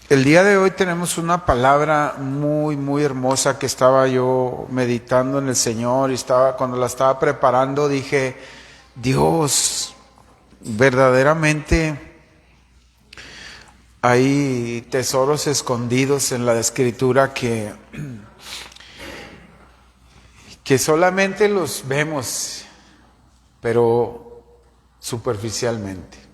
El día de hoy tenemos una palabra muy hermosa que estaba yo meditando en el Señor y cuando la estaba preparando dije, Dios, verdaderamente hay tesoros escondidos en la Escritura que solamente los vemos, pero superficialmente.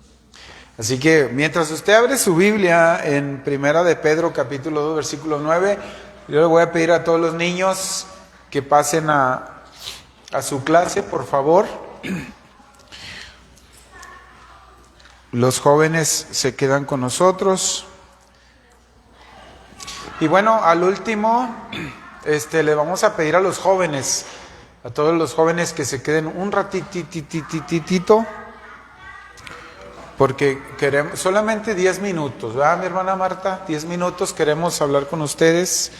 Así que mientras usted abre su Biblia en Primera de Pedro capítulo 2 versículo 9, yo le voy a pedir a todos los niños que pasen a su clase, por favor. Los jóvenes se quedan con nosotros. Y bueno, al último, le vamos a pedir a los jóvenes, a todos los jóvenes que se queden un ratitito. Porque queremos solamente 10 minutos, ¿verdad, mi hermana Marta? 10 minutos queremos hablar con ustedes.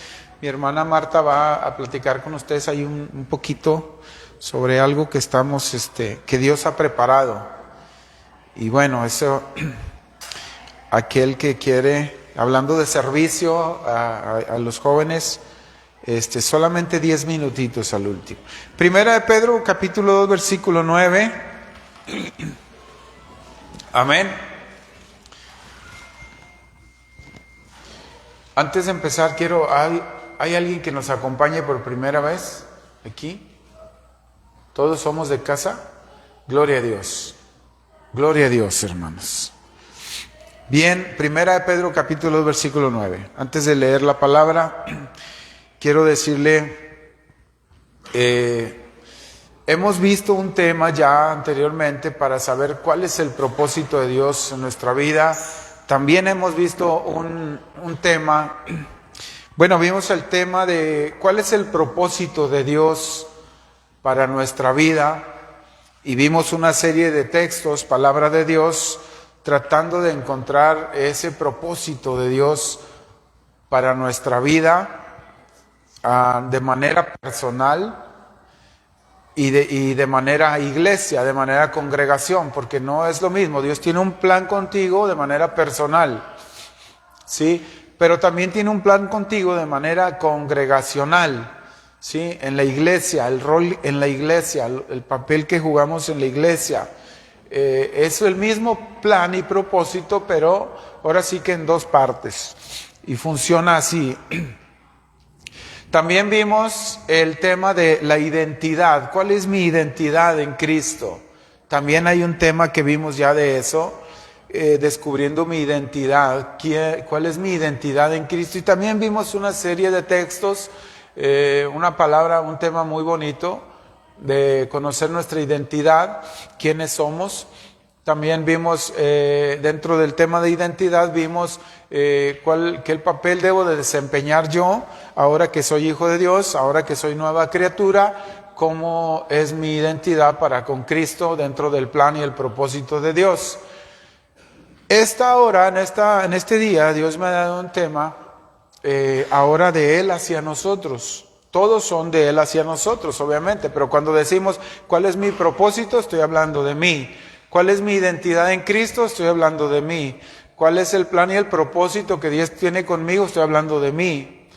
Mi hermana Marta va a platicar con ustedes ahí un poquito sobre algo que que Dios ha preparado. Y bueno, eso, aquel que quiere, hablando de servicio a los jóvenes, solamente 10 minutitos al último. Primera de Pedro, capítulo 2, versículo 9. Amén. Antes de empezar, ¿hay alguien que nos acompañe por primera vez aquí? ¿Todos somos de casa? Gloria a Dios. Gloria a Dios, hermanos. Bien, Primera de Pedro, capítulo 2, versículo 9. Antes de leer la palabra, quiero decirle, hemos visto un tema ya anteriormente para saber cuál es el propósito de Dios en nuestra vida. También hemos visto un tema, vimos el tema de cuál es el propósito de Dios para nuestra vida y vimos una serie de textos, palabra de Dios, tratando de encontrar ese propósito de Dios para nuestra vida de manera personal. Y de manera iglesia, de manera congregación, porque no es lo mismo. Dios tiene un plan contigo de manera personal, ¿sí? Pero también tiene un plan contigo de manera congregacional, ¿sí? En la iglesia, el rol en la iglesia, el papel que jugamos en la iglesia. Es el mismo plan y propósito, pero ahora sí que en dos partes. Y funciona así. También vimos el tema de la identidad. ¿Cuál es mi identidad en Cristo? También hay un tema que vimos ya de eso, descubriendo mi identidad. ¿Cuál es mi identidad en Cristo? Y también vimos una serie de textos, un tema muy bonito de conocer nuestra identidad, quiénes somos. También vimos, dentro del tema de identidad, vimos qué papel debo de desempeñar yo, ahora que soy hijo de Dios, ahora que soy nueva criatura, cómo es mi identidad para con Cristo dentro del plan y el propósito de Dios. Esta hora, en este día, Dios me ha dado un tema, ahora de Él hacia nosotros. Todos son de Él hacia nosotros, obviamente, pero cuando decimos, ¿cuál es mi propósito? Estoy hablando de mí. ¿Cuál es mi identidad en Cristo? Estoy hablando de mí. ¿Cuál es el plan y el propósito que Dios tiene conmigo? Estoy hablando de mí.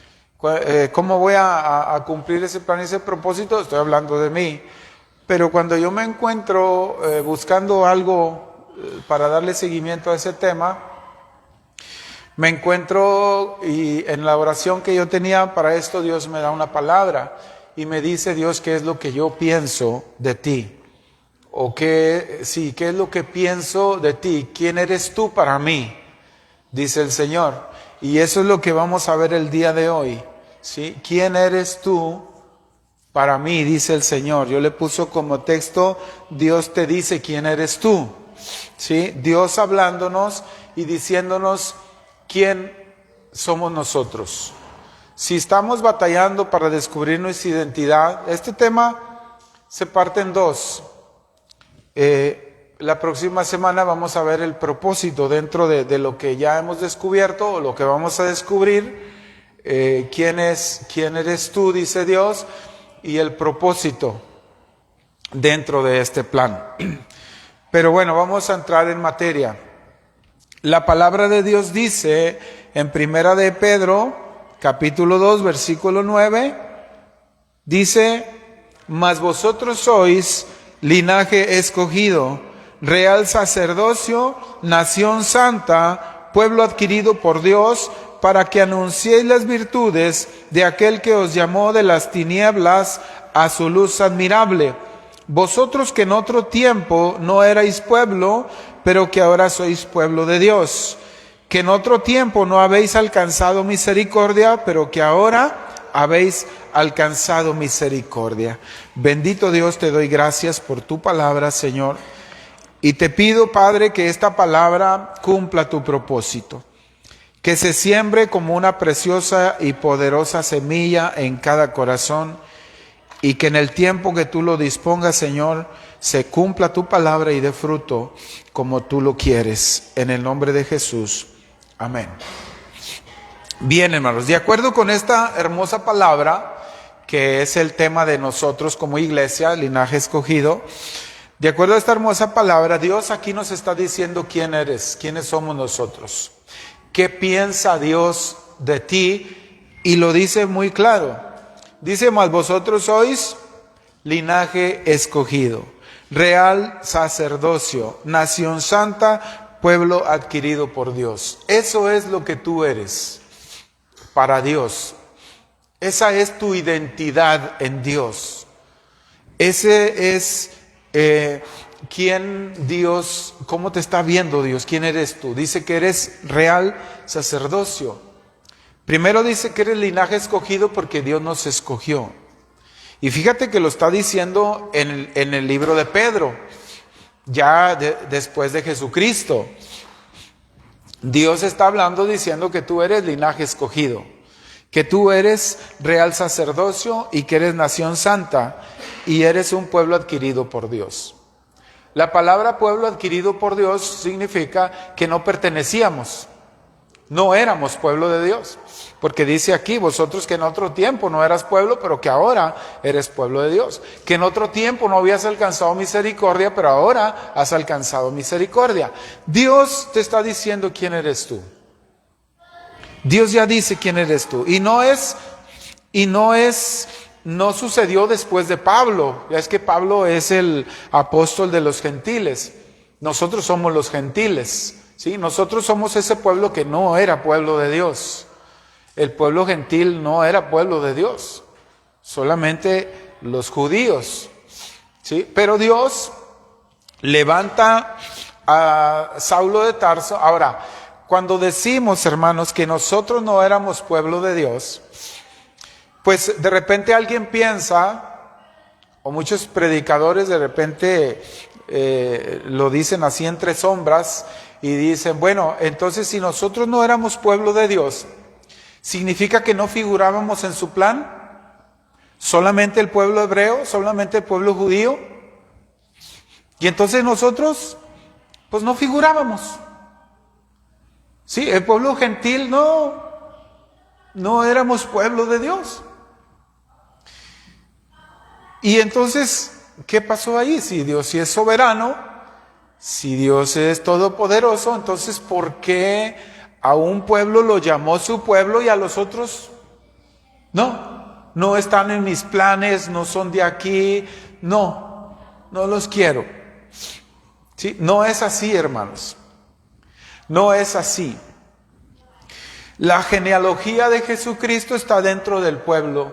¿Cómo voy a cumplir ese plan y ese propósito? Estoy hablando de mí. Pero cuando yo me encuentro buscando algo para darle seguimiento a ese tema, me encuentro y en la oración que yo tenía para esto, Dios me da una palabra y me dice, Dios, ¿qué es lo que yo pienso de ti? O ¿qué es lo que pienso de ti? ¿Quién eres tú para mí? Dice el Señor. Y eso es lo que vamos a ver el día de hoy, ¿sí? ¿Quién eres tú para mí? Dice el Señor. Yo le puso como texto, Dios te dice quién eres tú, ¿sí? Dios hablándonos y diciéndonos quién somos nosotros. Si estamos batallando para descubrir nuestra identidad, este tema se parte en dos. La próxima semana vamos a ver el propósito dentro de lo que ya hemos descubierto o lo que vamos a descubrir. ¿Quién eres tú? Dice Dios, y el propósito dentro de este plan. Pero bueno, vamos a entrar en materia. La palabra de Dios dice en Primera de Pedro, capítulo 2, versículo 9, dice: mas vosotros sois linaje escogido, real sacerdocio, nación santa, pueblo adquirido por Dios, para que anunciéis las virtudes de aquel que os llamó de las tinieblas a su luz admirable. Vosotros que en otro tiempo no erais pueblo, pero que ahora sois pueblo de Dios. Que en otro tiempo no habéis alcanzado misericordia, pero que ahora habéis alcanzado misericordia. Bendito Dios, te doy gracias por tu palabra, Señor. Y te pido, Padre, que esta palabra cumpla tu propósito. Que se siembre como una preciosa y poderosa semilla en cada corazón, y que en el tiempo que tú lo dispongas, Señor, se cumpla tu palabra y dé fruto como tú lo quieres. En el nombre de Jesús. Amén. Bien, hermanos, de acuerdo con esta hermosa palabra, que es el tema de nosotros como iglesia, linaje escogido, de acuerdo a esta hermosa palabra, Dios aquí nos está diciendo quién eres, quiénes somos nosotros. ¿Qué piensa Dios de ti? Y lo dice muy claro. Dice: mas vosotros sois linaje escogido, real sacerdocio, nación santa, pueblo adquirido por Dios. Eso es lo que tú eres para Dios. Esa es tu identidad en Dios. Ese es quién Dios, cómo te está viendo Dios, quién eres tú. Dice que eres real sacerdocio. Primero dice que eres linaje escogido porque Dios nos escogió. Y fíjate que lo está diciendo en el libro de Pedro, ya después de Jesucristo. Dios está hablando diciendo que tú eres linaje escogido, que tú eres real sacerdocio y que eres nación santa y eres un pueblo adquirido por Dios. La palabra pueblo adquirido por Dios significa que no pertenecíamos, no éramos pueblo de Dios, porque dice aquí: vosotros que en otro tiempo no eras pueblo, pero que ahora eres pueblo de Dios. Que en otro tiempo no habías alcanzado misericordia, pero ahora has alcanzado misericordia. Dios te está diciendo quién eres tú. Dios ya dice quién eres tú. No sucedió después de Pablo. Ya es que Pablo es el apóstol de los gentiles. Nosotros somos los gentiles, ¿sí? Nosotros somos ese pueblo que no era pueblo de Dios. El pueblo gentil no era pueblo de Dios, solamente los judíos, ¿sí? Pero Dios levanta a Saulo de Tarso. Ahora, cuando decimos, hermanos, que nosotros no éramos pueblo de Dios, pues de repente alguien piensa, o muchos predicadores de repente lo dicen así entre sombras, y dicen: bueno, entonces si nosotros no éramos pueblo de Dios, ¿significa que no figurábamos en su plan? ¿Solamente el pueblo hebreo? ¿Solamente el pueblo judío? Y entonces nosotros, pues no figurábamos. Sí, el pueblo gentil no éramos pueblo de Dios. Y entonces, ¿qué pasó ahí? Si Dios sí es soberano, si Dios es todopoderoso, entonces ¿por qué a un pueblo lo llamó su pueblo y a los otros no están en mis planes, no son de aquí, no los quiero? ¿Sí? No es así, hermanos. No es así. La genealogía de Jesucristo está dentro del pueblo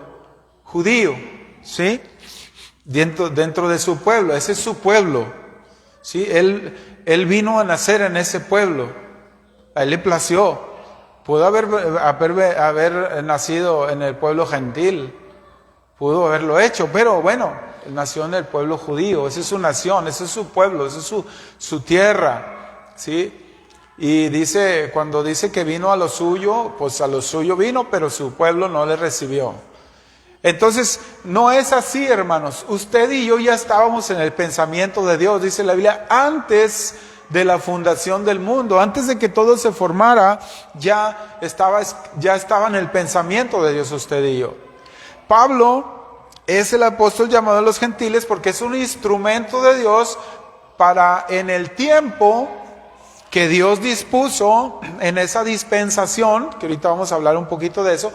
judío, ¿sí? Dentro de su pueblo, ese es su pueblo, ¿sí? Él vino a nacer en ese pueblo, a él le plació. Pudo haber nacido en el pueblo gentil, pudo haberlo hecho, pero bueno, él nació en el pueblo judío. Esa es su nación, ese es su pueblo, esa es su tierra, ¿sí? Y cuando dice que vino a lo suyo, pues a lo suyo vino, pero su pueblo no le recibió. Entonces, no es así, hermanos. Usted y yo ya estábamos en el pensamiento de Dios, dice la Biblia, antes de la fundación del mundo, antes de que todo se formara, ya estaba en el pensamiento de Dios usted y yo. Pablo es el apóstol llamado a los gentiles porque es un instrumento de Dios para, en el tiempo que Dios dispuso en esa dispensación, que ahorita vamos a hablar un poquito de eso,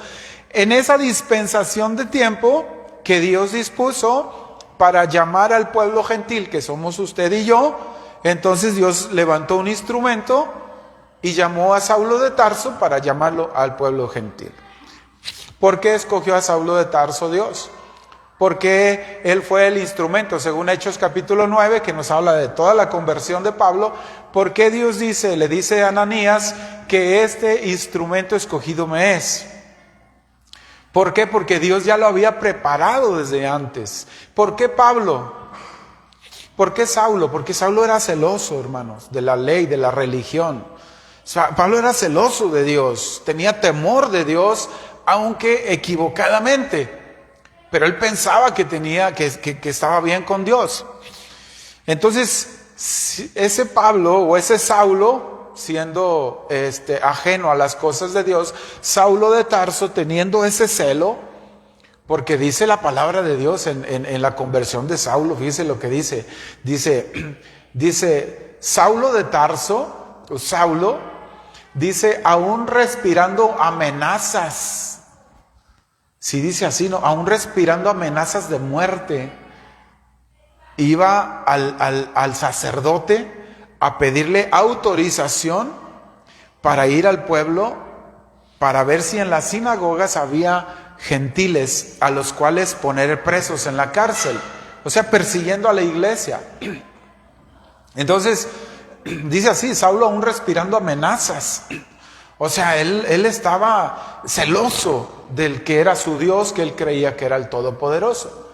en esa dispensación de tiempo que Dios dispuso para llamar al pueblo gentil, que somos usted y yo. Entonces Dios levantó un instrumento y llamó a Saulo de Tarso para llamarlo al pueblo gentil. ¿Por qué escogió a Saulo de Tarso Dios? Porque él fue el instrumento, según Hechos capítulo 9, que nos habla de toda la conversión de Pablo. ¿Por qué Dios le dice a Ananías que este instrumento escogido me es? ¿Por qué? Porque Dios ya lo había preparado desde antes. ¿Por qué Pablo? ¿Por qué Saulo? Porque Saulo era celoso, hermanos, de la ley, de la religión. Pablo era celoso de Dios, tenía temor de Dios, aunque equivocadamente. Pero él pensaba que estaba bien con Dios. Entonces, ese Pablo o ese Saulo, siendo ajeno a las cosas de Dios, Saulo de Tarso, teniendo ese celo, porque dice la palabra de Dios en la conversión de Saulo, fíjese lo que dice. Dice, Saulo de Tarso, o Saulo, dice, aún respirando amenazas. Si dice así, ¿no? Aún respirando amenazas de muerte, iba al sacerdote a pedirle autorización para ir al pueblo, para ver si en las sinagogas había gentiles a los cuales poner presos en la cárcel, o sea, persiguiendo a la iglesia. Entonces, dice así, Saulo aún respirando amenazas. O sea, él estaba celoso del que era su Dios, que él creía que era el Todopoderoso.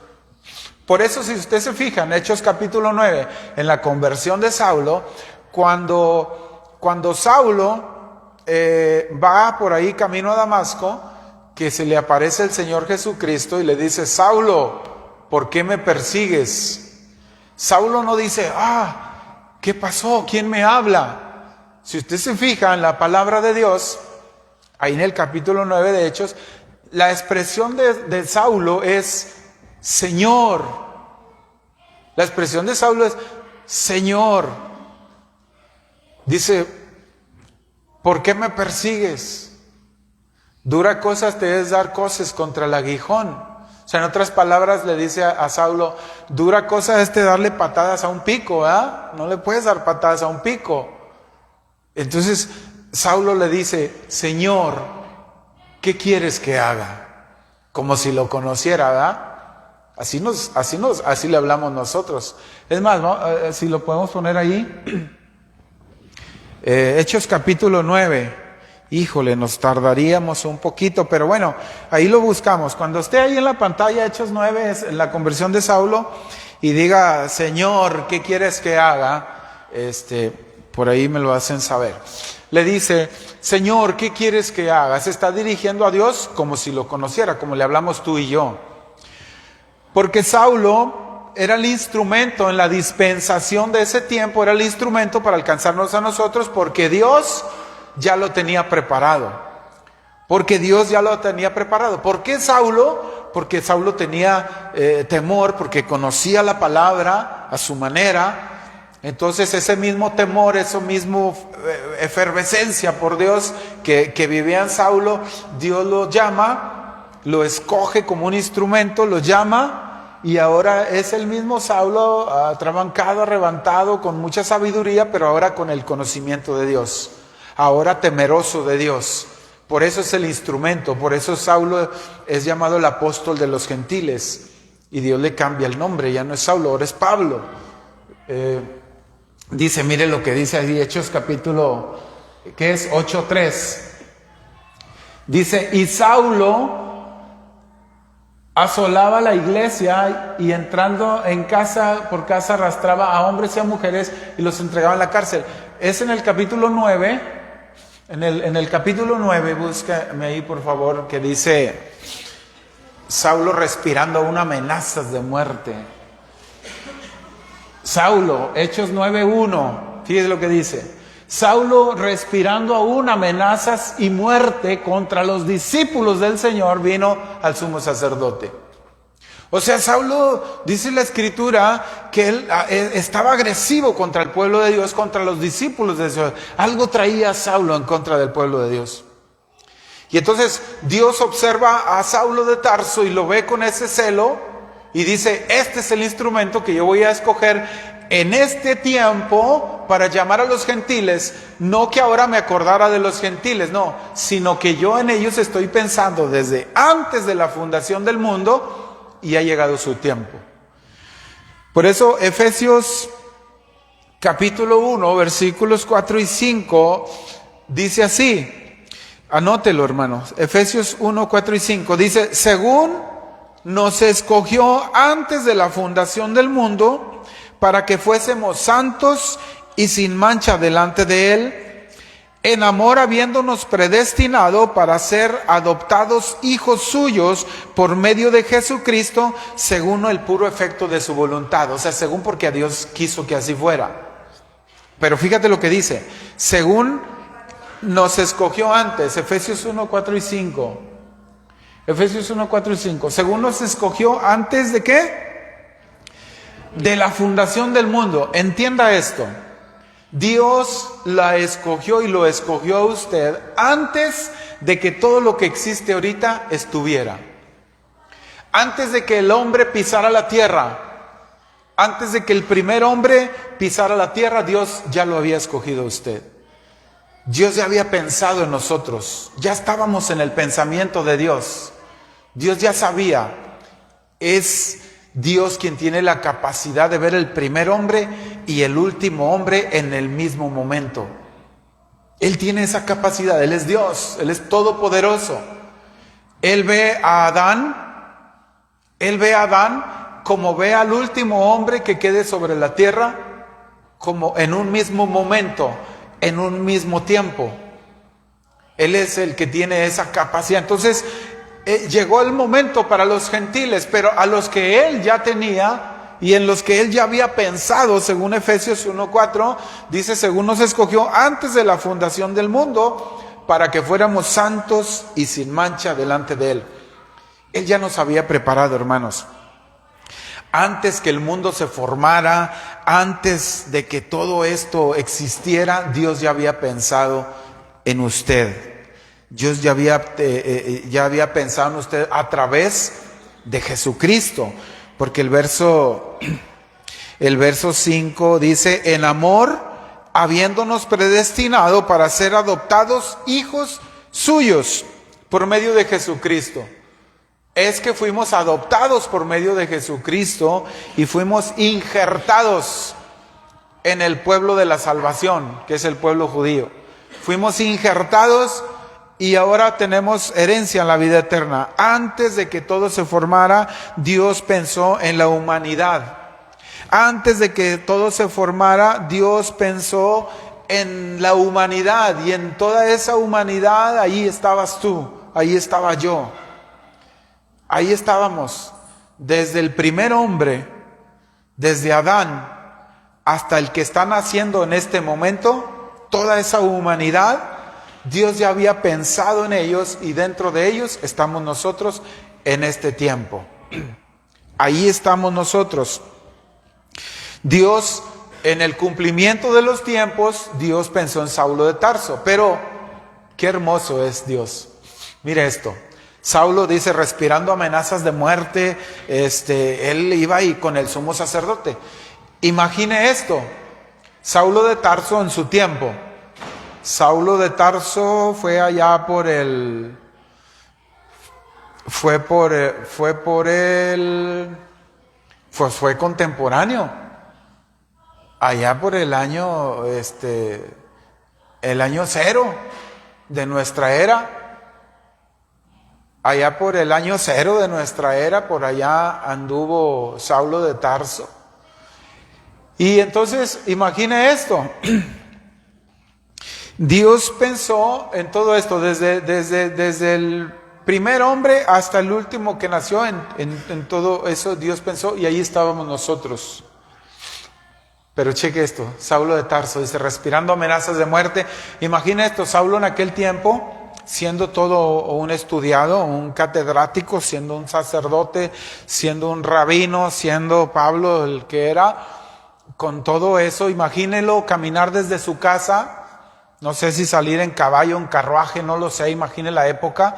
Por eso, si usted se fija en Hechos capítulo 9, en la conversión de Saulo, cuando Saulo va por ahí camino a Damasco, que se le aparece el Señor Jesucristo y le dice, Saulo, ¿por qué me persigues? Saulo no dice, ¿qué pasó? ¿Quién me habla? Si usted se fija en la palabra de Dios, ahí en el capítulo 9 de Hechos, la expresión de Saulo es Señor. La expresión de Saulo es Señor. Dice, ¿por qué me persigues? Dura cosas te es dar cosas contra el aguijón. O sea, en otras palabras le dice a Saulo, dura cosa es darle patadas a un pico, ¿verdad? No le puedes dar patadas a un pico. Entonces Saulo le dice, Señor, ¿qué quieres que haga? Como si lo conociera, ¿verdad? Así le hablamos nosotros. Es más, ¿no? Si lo podemos poner ahí, Hechos capítulo 9. Híjole, nos tardaríamos un poquito, pero bueno, ahí lo buscamos. Cuando esté ahí en la pantalla, Hechos 9, es en la conversión de Saulo, y diga, Señor, ¿qué quieres que haga? Por ahí me lo hacen saber. Le dice, Señor, ¿qué quieres que haga? Se está dirigiendo a Dios como si lo conociera, como le hablamos tú y yo. Porque Saulo era el instrumento en la dispensación de ese tiempo, era el instrumento para alcanzarnos a nosotros, porque Dios ya lo tenía preparado. Porque Dios ya lo tenía preparado. ¿Por qué Saulo? Porque Saulo tenía temor, porque conocía la palabra a su manera. Entonces ese mismo temor, esa misma efervescencia por Dios que vivía en Saulo, Dios lo llama, lo escoge como un instrumento, lo llama, y ahora es el mismo Saulo atrabancado, arrebatado, con mucha sabiduría, pero ahora con el conocimiento de Dios, ahora temeroso de Dios. Por eso es el instrumento, por eso Saulo es llamado el apóstol de los gentiles, y Dios le cambia el nombre, ya no es Saulo, ahora es Pablo. Dice, mire lo que dice ahí, Hechos capítulo, ¿qué es? 8:3. Dice, y Saulo asolaba la iglesia y entrando en casa por casa arrastraba a hombres y a mujeres y los entregaba en la cárcel. Es en el capítulo 9, en el capítulo 9, búscame ahí por favor, que dice, Saulo respirando aún amenazas de muerte. Saulo, Hechos 9:1, fíjese lo que dice. Saulo respirando aún amenazas y muerte contra los discípulos del Señor vino al sumo sacerdote. O sea, Saulo, dice la Escritura, que él estaba agresivo contra el pueblo de Dios, contra los discípulos de Dios. Algo traía a Saulo en contra del pueblo de Dios. Y entonces Dios observa a Saulo de Tarso y lo ve con ese celo y dice, este es el instrumento que yo voy a escoger en este tiempo para llamar a los gentiles. No que ahora me acordara de los gentiles, no, sino que yo en ellos estoy pensando desde antes de la fundación del mundo. Y ha llegado su tiempo. Por eso Efesios capítulo 1, versículos 4 y 5, dice así. Anótelo, hermanos. Efesios 1, 4 y 5 dice, según nos escogió antes de la fundación del mundo, para que fuésemos santos y sin mancha delante de Él, en amor habiéndonos predestinado para ser adoptados hijos suyos por medio de Jesucristo, según el puro efecto de su voluntad. O sea, según porque a Dios quiso que así fuera. Pero fíjate lo que dice, según nos escogió antes, Efesios 1, 4 y 5. Efesios 1, 4 y 5. Según nos escogió antes de ¿qué? De la fundación del mundo. Entienda esto. Dios la escogió y lo escogió a usted antes de que todo lo que existe ahorita estuviera. Antes de que el hombre pisara la tierra, antes de que el primer hombre pisara la tierra, Dios ya lo había escogido a usted. Dios ya había pensado en nosotros, ya estábamos en el pensamiento de Dios. Dios ya sabía, es Dios quien tiene la capacidad de ver el primer hombre y el último hombre en el mismo momento. Él tiene esa capacidad, Él es Dios, Él es todopoderoso. Él ve a Adán como ve al último hombre que quede sobre la tierra, como en un mismo momento, en un mismo tiempo. Él es el que tiene esa capacidad. Entonces, llegó el momento para los gentiles, pero a los que Él ya tenía y en los que Él ya había pensado, según Efesios 1:4, dice, según nos escogió antes de la fundación del mundo, para que fuéramos santos y sin mancha delante de Él. Él ya nos había preparado, hermanos. Antes que el mundo se formara, antes de que todo esto existiera, Dios ya había pensado en usted. Dios ya había pensado en usted a través de Jesucristo, porque el verso 5 dice, en amor, habiéndonos predestinado para ser adoptados hijos suyos por medio de Jesucristo. Es que fuimos adoptados por medio de Jesucristo y fuimos injertados en el pueblo de la salvación, que es el pueblo judío. Fuimos injertados y ahora tenemos herencia en la vida eterna. Antes de que todo se formara, Dios pensó en la humanidad. Antes de que todo se formara, Dios pensó en la humanidad, y en toda esa humanidad, ahí estabas tú, ahí estaba yo. Ahí estábamos, desde el primer hombre, desde Adán, hasta el que está naciendo en este momento, toda esa humanidad, Dios ya había pensado en ellos, y dentro de ellos estamos nosotros en este tiempo. Ahí estamos nosotros. Dios, en el cumplimiento de los tiempos, Dios pensó en Saulo de Tarso. Pero qué hermoso es Dios. Mire esto. Saulo dice, respirando amenazas de muerte, él iba ahí con el sumo sacerdote. Imagine esto, Saulo de Tarso en su tiempo. Saulo de Tarso fue allá fue contemporáneo. Allá por el año 0 de nuestra era. Allá por el año 0 de nuestra era, por allá anduvo Saulo de Tarso. Y entonces, imagine esto. Dios pensó en todo esto, desde el primer hombre hasta el último que nació, en todo eso Dios pensó, y ahí estábamos nosotros. Pero cheque esto, Saulo de Tarso dice, respirando amenazas de muerte. Imagina esto, Saulo en aquel tiempo siendo todo un estudiado, un catedrático, siendo un sacerdote, siendo un rabino, siendo Pablo el que era, con todo eso, imagínelo caminar desde su casa, no sé si salir en caballo, en carruaje, no lo sé, imagine la época.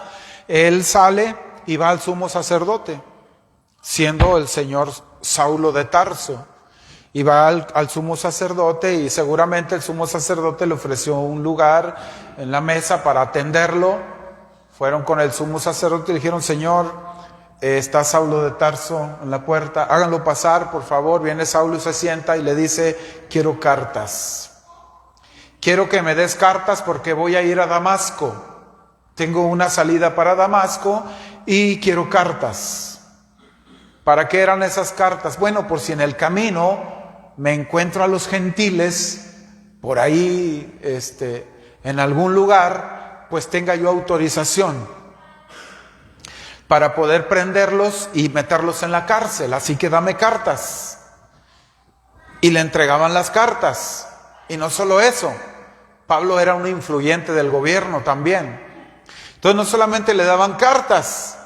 Él sale y va al sumo sacerdote, siendo el señor Saulo de Tarso. Y va al sumo sacerdote y seguramente el sumo sacerdote le ofreció un lugar en la mesa para atenderlo. Fueron con el sumo sacerdote y le dijeron: Señor, está Saulo de Tarso en la puerta, háganlo pasar, por favor. Viene Saulo y se sienta y le dice: quiero cartas. Quiero que me des cartas porque voy a ir a Damasco. Tengo una salida para Damasco y quiero cartas. ¿Para qué eran esas cartas? Bueno, por si en el camino me encuentro a los gentiles por ahí, en algún lugar, pues tenga yo autorización para poder prenderlos y meterlos en la cárcel. Así que dame cartas. Y le entregaban las cartas. Y no solo eso, Pablo era un influyente del gobierno también. Entonces no solamente le daban cartas,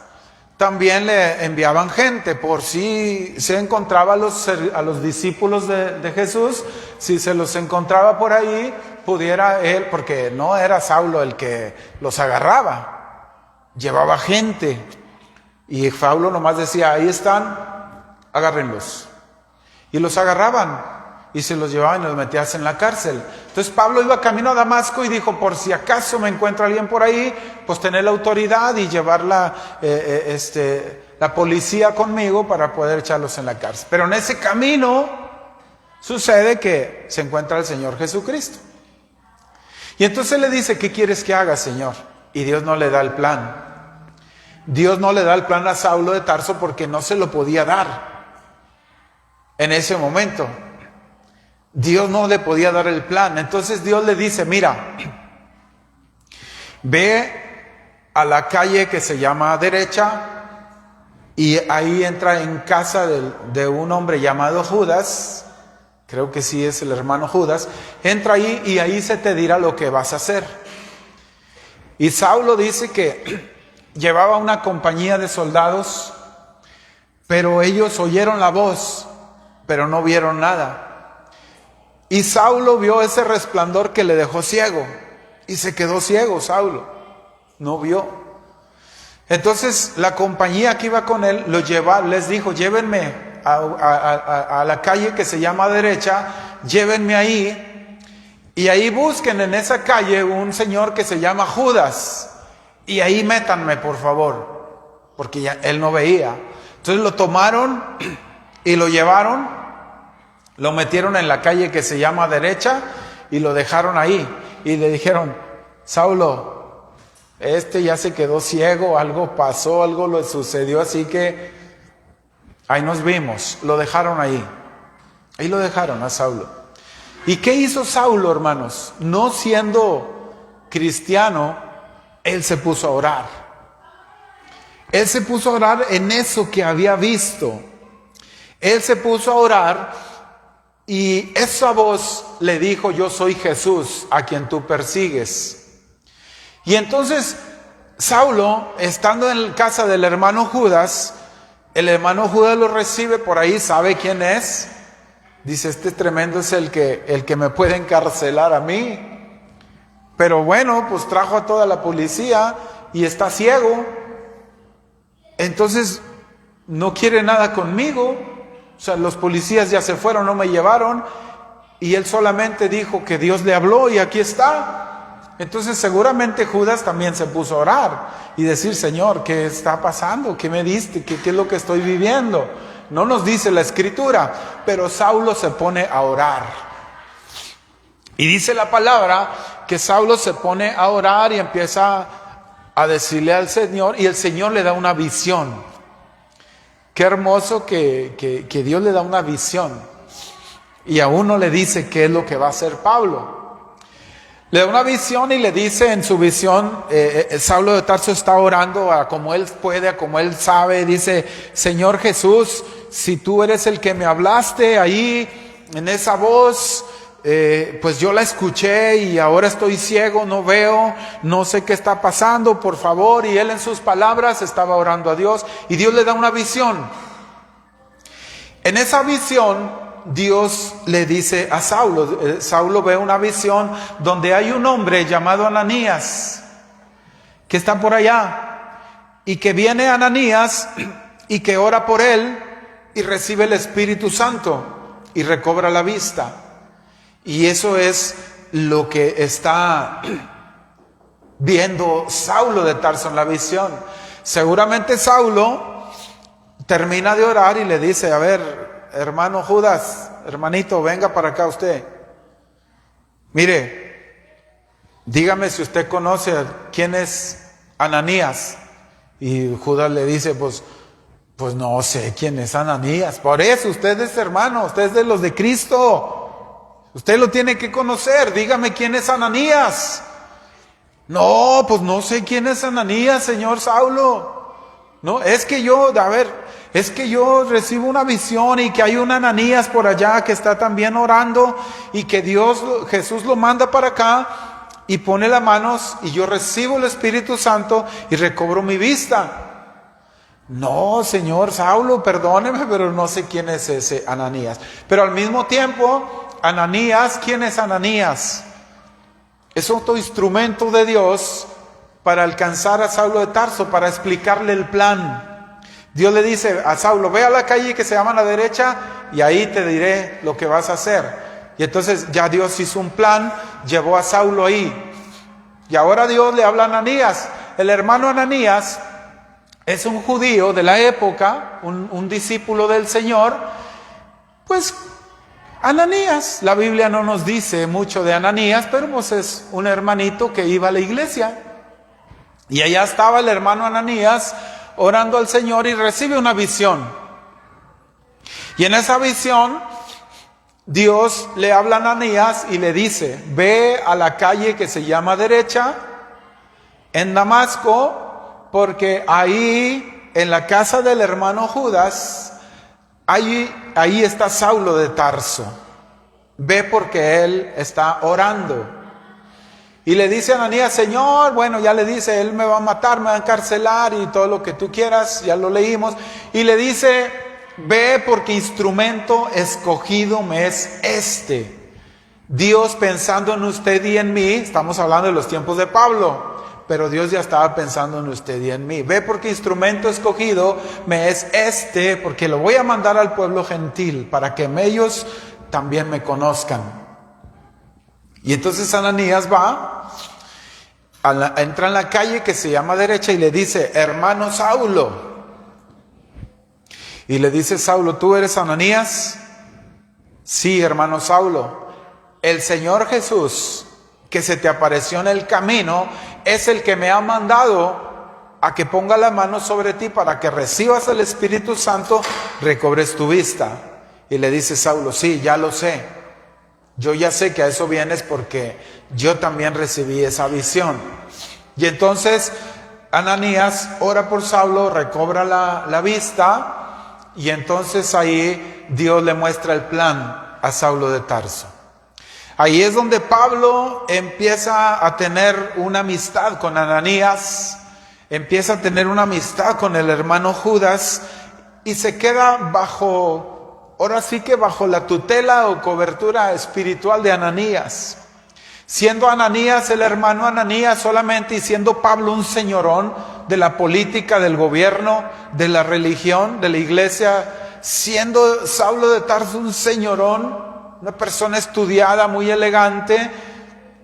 también le enviaban gente por si se encontraba a los discípulos de Jesús, si se los encontraba por ahí, pudiera él, porque no era Saulo el que los agarraba, llevaba gente. Y Saulo nomás decía: ahí están, agárrenlos. Y los agarraban y se los llevaban y los metían en la cárcel. Entonces Pablo iba camino a Damasco y dijo: por si acaso me encuentro alguien por ahí, pues tener la autoridad y llevar la policía conmigo para poder echarlos en la cárcel. Pero en ese camino sucede que se encuentra el Señor Jesucristo. Y entonces le dice: ¿qué quieres que haga, Señor? Y Dios no le da el plan. Dios no le da el plan a Saulo de Tarso porque no se lo podía dar en ese momento. Dios no le podía dar el plan. Entonces Dios le dice: mira, ve a la calle que se llama derecha y ahí entra en casa de un hombre llamado Judas. Creo que sí es el hermano Judas. Entra ahí y ahí se te dirá lo que vas a hacer. Y Saulo dice que llevaba una compañía de soldados, pero ellos oyeron la voz, pero no vieron nada. Y Saulo vio ese resplandor que le dejó ciego. Y se quedó ciego Saulo. No vio. Entonces la compañía que iba con él les dijo: llévenme a la calle que se llama derecha. Llévenme ahí. Y ahí busquen en esa calle un señor que se llama Judas. Y ahí métanme, por favor. Porque ya él no veía. Entonces lo tomaron y lo llevaron. Lo metieron en la calle que se llama derecha y lo dejaron ahí. Y le dijeron: Saulo, ya se quedó ciego, algo pasó, algo le sucedió, así que ahí nos vimos. Lo dejaron ahí. Ahí lo dejaron a Saulo. ¿Y qué hizo Saulo, hermanos? No siendo cristiano, él se puso a orar. Él se puso a orar en eso que había visto. Él se puso a orar. Y esa voz le dijo: yo soy Jesús a quien tú persigues. Y entonces Saulo, estando en casa del hermano Judas, el hermano Judas lo recibe por ahí, sabe quién es. Dice: este tremendo es el que me puede encarcelar a mí. Pero bueno, pues trajo a toda la policía y está ciego. Entonces no quiere nada conmigo. O sea, los policías ya se fueron, no me llevaron. Y él solamente dijo que Dios le habló y aquí está. Entonces seguramente Judas también se puso a orar y decir: Señor, ¿qué está pasando? ¿Qué me diste? ¿Qué es lo que estoy viviendo? No nos dice la Escritura, pero Saulo se pone a orar. Y dice la palabra que Saulo se pone a orar y empieza a decirle al Señor, y el Señor le da una visión. Qué hermoso que Dios le da una visión y a uno le dice qué es lo que va a hacer Pablo. Le da una visión y le dice en su visión, Saulo de Tarso está orando a como él puede, a como él sabe. Dice: Señor Jesús, si tú eres el que me hablaste ahí en esa voz, pues yo la escuché y ahora estoy ciego, no veo, no sé qué está pasando, por favor. Y él en sus palabras estaba orando a Dios y Dios le da una visión. En esa visión Dios le dice a Saulo, Saulo ve una visión donde hay un hombre llamado Ananías que está por allá y que viene Ananías y que ora por él y recibe el Espíritu Santo y recobra la vista. Y eso es lo que está viendo Saulo de Tarso en la visión. Seguramente Saulo termina de orar y le dice, a ver, hermano Judas, hermanito, venga para acá usted. Mire, dígame si usted conoce quién es Ananías. Y Judas le dice, pues no sé quién es Ananías. Por eso usted es hermano, usted es de los de Cristo. Usted lo tiene que conocer, dígame quién es Ananías. No, pues no sé quién es Ananías, señor Saulo. No, es que yo recibo una visión y que hay un Ananías por allá que está también orando y que Jesús lo manda para acá y pone las manos y yo recibo el Espíritu Santo y recobro mi vista. No, señor Saulo, perdóneme, pero no sé quién es ese Ananías. Pero al mismo tiempo, Ananías, ¿quién es Ananías? Es otro instrumento de Dios para alcanzar a Saulo de Tarso, para explicarle el plan. Dios le dice a Saulo, ve a la calle que se llama a la derecha y ahí te diré lo que vas a hacer. Y entonces ya Dios hizo un plan, llevó a Saulo ahí. Y ahora Dios le habla a Ananías. El hermano Ananías es un judío de la época, un discípulo del Señor. Pues Ananías, la Biblia no nos dice mucho de Ananías, pero pues es un hermanito que iba a la iglesia. Y allá estaba el hermano Ananías orando al Señor y recibe una visión. Y en esa visión Dios le habla a Ananías y le dice, ve a la calle que se llama derecha en Damasco, porque ahí en la casa del hermano Judas, ahí está Saulo de Tarso. Ve porque él está orando. Y le dice a Ananías, Señor, bueno, ya le dice, él me va a matar, me va a encarcelar y todo lo que tú quieras, ya lo leímos. Y le dice, ve porque instrumento escogido me es este. Dios pensando en usted y en mí, estamos hablando de los tiempos de Pablo, pero Dios ya estaba pensando en usted y en mí. Ve porque instrumento escogido me es este, porque lo voy a mandar al pueblo gentil, para que ellos también me conozcan. Y entonces Ananías va, entra en la calle que se llama derecha y le dice, hermano Saulo. Y le dice Saulo, ¿tú eres Ananías? Sí, hermano Saulo. El Señor Jesús, que se te apareció en el camino, es el que me ha mandado a que ponga la mano sobre ti para que recibas el Espíritu Santo, recobres tu vista. Y le dice Saulo, sí, ya lo sé. Yo ya sé que a eso vienes porque yo también recibí esa visión. Y entonces Ananías ora por Saulo, recobra la vista y entonces ahí Dios le muestra el plan a Saulo de Tarso. Ahí es donde Pablo empieza a tener una amistad con Ananías, empieza a tener una amistad con el hermano Judas y se queda ahora sí que bajo la tutela o cobertura espiritual de Ananías. Siendo Ananías el hermano Ananías solamente y siendo Pablo un señorón de la política, del gobierno, de la religión, de la iglesia, siendo Saulo de Tarso un señorón, una persona estudiada, muy elegante,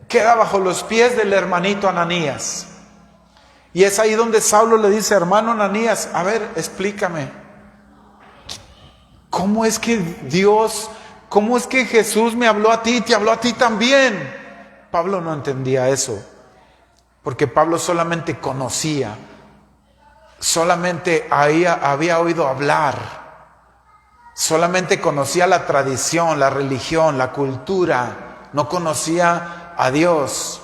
queda bajo los pies del hermanito Ananías. Y es ahí donde Saulo le dice, hermano Ananías, a ver, explícame. ¿Cómo es que Jesús me habló a ti y te habló a ti también? Pablo no entendía eso, porque Pablo solamente conocía, solamente había oído hablar. Solamente conocía la tradición, la religión, la cultura. No conocía a Dios.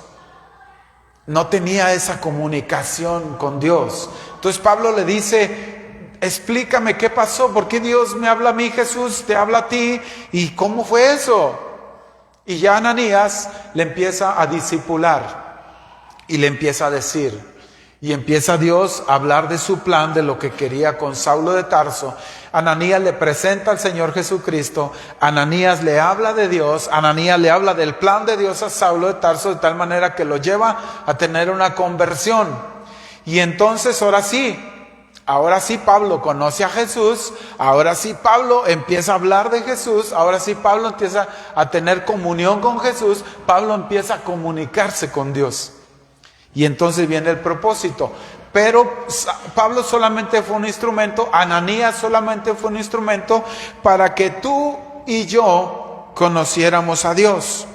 No tenía esa comunicación con Dios. Entonces Pablo le dice, explícame qué pasó. ¿Por qué Dios me habla a mí, Jesús te habla a ti? ¿Y cómo fue eso? Y ya Ananías le empieza a discipular y le empieza a decir, y empieza Dios a hablar de su plan, de lo que quería con Saulo de Tarso. Ananías le presenta al Señor Jesucristo, Ananías le habla de Dios, Ananías le habla del plan de Dios a Saulo de Tarso, de tal manera que lo lleva a tener una conversión. Y entonces ahora sí Pablo conoce a Jesús, ahora sí Pablo empieza a hablar de Jesús, ahora sí Pablo empieza a tener comunión con Jesús, Pablo empieza a comunicarse con Dios. Y entonces viene el propósito. Pero Pablo solamente fue un instrumento, Ananías solamente fue un instrumento para que tú y yo conociéramos a Dios.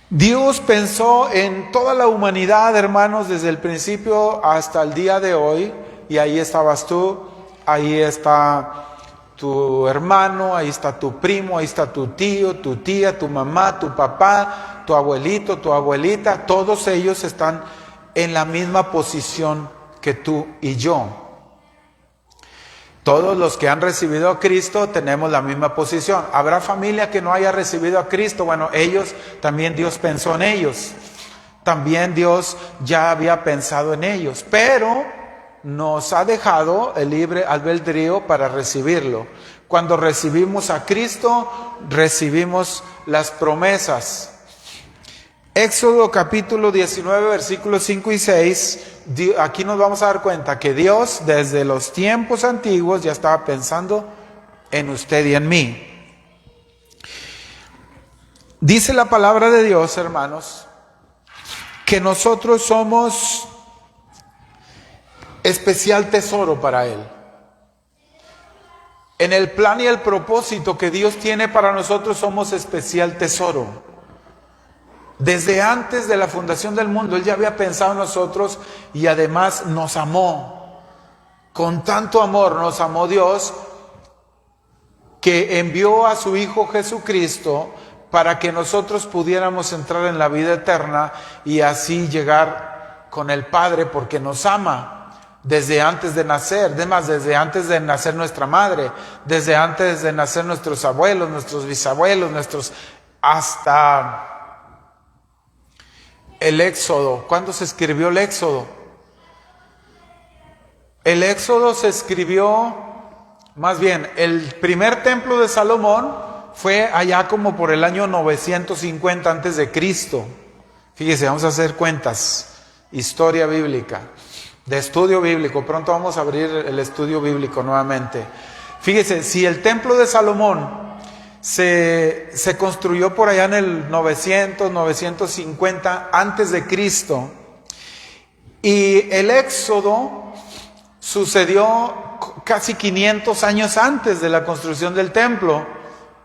Dios pensó en toda la humanidad, hermanos, desde el principio hasta el día de hoy. Y ahí estabas tú, ahí está tu hermano, ahí está tu primo, ahí está tu tío, tu tía, tu mamá, tu papá, tu abuelito, tu abuelita. Todos ellos están en la misma posición que tú y yo. Todos los que han recibido a Cristo tenemos la misma posición. ¿Habrá familia que no haya recibido a Cristo? Bueno, ellos, también Dios pensó en ellos. También Dios ya había pensado en ellos. Pero nos ha dejado el libre albedrío para recibirlo. Cuando recibimos a Cristo, recibimos las promesas. Éxodo capítulo 19, versículos 5 y 6, aquí nos vamos a dar cuenta que Dios desde los tiempos antiguos ya estaba pensando en usted y en mí. Dice la palabra de Dios, hermanos, que nosotros somos especial tesoro para Él. En el plan y el propósito que Dios tiene para nosotros somos especial tesoro. Desde antes de la fundación del mundo, Él ya había pensado en nosotros y además nos amó. Con tanto amor nos amó Dios que envió a su Hijo Jesucristo para que nosotros pudiéramos entrar en la vida eterna y así llegar con el Padre, porque nos ama desde antes de nacer, además desde antes de nacer nuestra madre, desde antes de nacer nuestros abuelos, nuestros bisabuelos, hasta el Éxodo. ¿Cuándo se escribió el Éxodo? El Éxodo se escribió, más bien, el primer templo de Salomón fue allá como por el año 950 antes de Cristo. Fíjese, vamos a hacer cuentas, historia bíblica, de estudio bíblico. Pronto vamos a abrir el estudio bíblico nuevamente. Fíjese, si el templo de Salomón se construyó por allá en el 900, 950 antes de Cristo, y el Éxodo sucedió casi 500 años antes de la construcción del templo,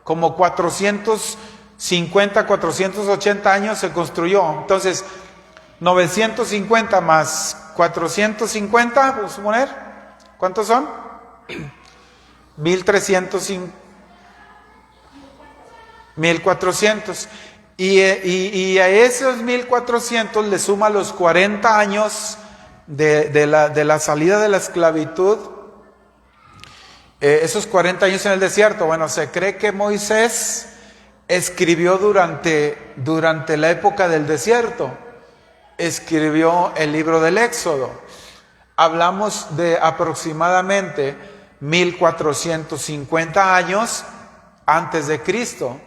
como 450, 480 años se construyó. Entonces, 950 más 450, vamos a suponer, ¿cuántos son? 1400. Y a esos 1400 le suma los 40 años de la salida de la esclavitud. Esos 40 años en el desierto. Bueno, se cree que Moisés escribió durante la época del desierto. Escribió el libro del Éxodo. Hablamos de aproximadamente 1450 años antes de Cristo.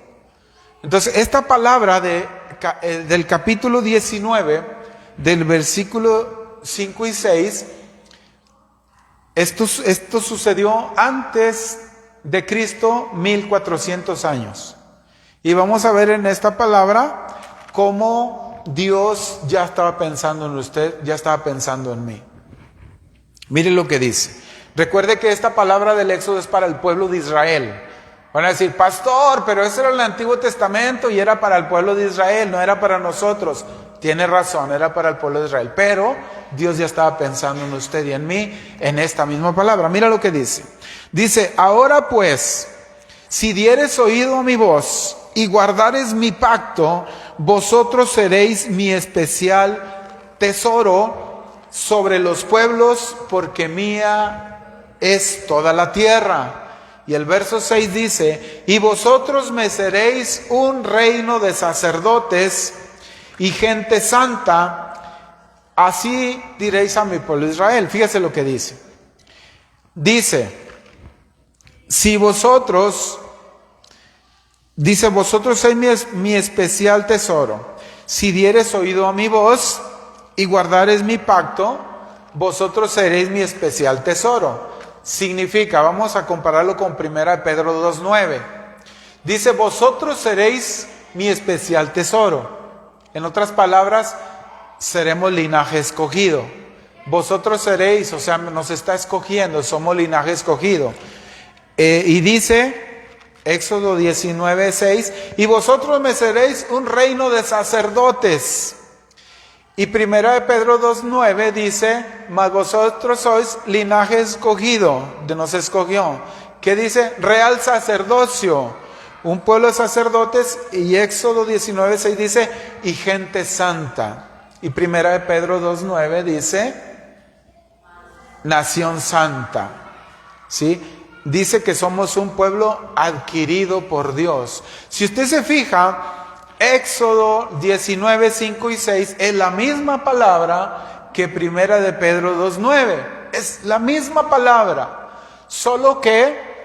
Entonces, esta palabra del capítulo 19, del versículo 5 y 6, esto sucedió antes de Cristo 1400 años. Y vamos a ver en esta palabra cómo Dios ya estaba pensando en usted, ya estaba pensando en mí. Mire lo que dice. Recuerde que esta palabra del Éxodo es para el pueblo de Israel. Van a decir, pastor, pero eso era el Antiguo Testamento y era para el pueblo de Israel, no era para nosotros. Tiene razón, era para el pueblo de Israel. Pero Dios ya estaba pensando en usted y en mí, en esta misma palabra. Mira lo que dice. Dice, ahora pues, si dieres oído a mi voz y guardares mi pacto, vosotros seréis mi especial tesoro sobre los pueblos, porque mía es toda la tierra. Y el verso 6 dice, y vosotros me seréis un reino de sacerdotes y gente santa, así diréis a mi pueblo Israel. Fíjese lo que dice. Dice, vosotros sois mi especial tesoro. Si dieres oído a mi voz y guardares mi pacto, vosotros seréis mi especial tesoro. Significa, vamos a compararlo con 1 Pedro 2:9. Dice, vosotros seréis mi especial tesoro. En otras palabras, seremos linaje escogido. Vosotros seréis, o sea, nos está escogiendo, somos linaje escogido. Y dice, Éxodo 19:6, y vosotros me seréis un reino de sacerdotes. Y 1 Pedro 2:9 dice, mas vosotros sois linaje escogido, de nos escogió. ¿Qué dice? Real sacerdocio, un pueblo de sacerdotes. Y Éxodo 19:6 dice, y gente santa. Y 1 Pedro 2:9 dice, nación santa. ¿Sí? Dice que somos un pueblo adquirido por Dios. Si usted se fija, Éxodo 19, 5 y 6 es la misma palabra que 1 de Pedro 2:9. Es la misma palabra, solo que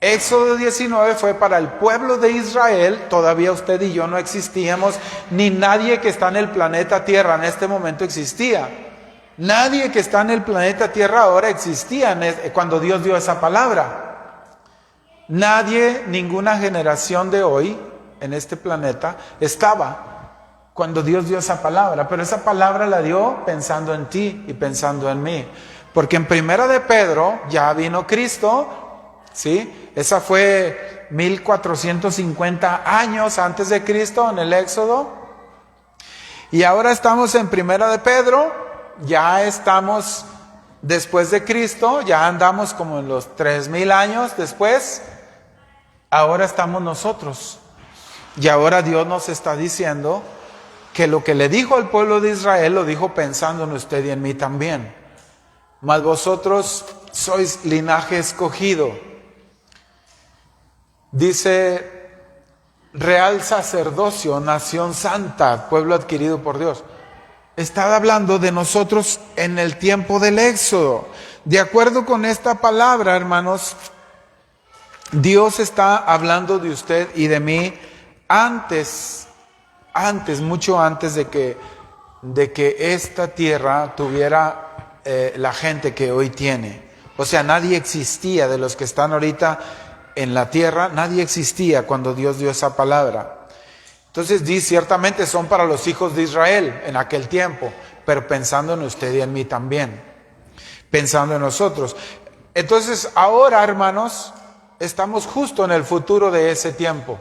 Éxodo 19 fue para el pueblo de Israel. Todavía usted y yo no existíamos, ni nadie que está en el planeta Tierra en este momento existía. Nadie que está en el planeta Tierra ahora existía cuando Dios dio esa palabra. Nadie, ninguna generación de hoy en este planeta estaba cuando Dios dio esa palabra, pero esa palabra la dio pensando en ti y pensando en mí, porque en 1 de Pedro ya vino Cristo, ¿sí? Esa fue 1450 años antes de Cristo en el Éxodo, y ahora estamos en 1 de Pedro, ya estamos después de Cristo, ya andamos como en los 3000 años después, ahora estamos nosotros. Y ahora Dios nos está diciendo que lo que le dijo al pueblo de Israel lo dijo pensando en usted y en mí también. Mas vosotros sois linaje escogido. Dice, real sacerdocio, nación santa, pueblo adquirido por Dios. Está hablando de nosotros en el tiempo del Éxodo. De acuerdo con esta palabra, hermanos, Dios está hablando de usted y de mí mucho antes de que esta tierra tuviera la gente que hoy tiene. O sea, nadie existía de los que están ahorita en la tierra, nadie existía cuando Dios dio esa palabra. Entonces, ciertamente son para los hijos de Israel en aquel tiempo, pero pensando en usted y en mí también, pensando en nosotros. Entonces, ahora, hermanos, estamos justo en el futuro de ese tiempo.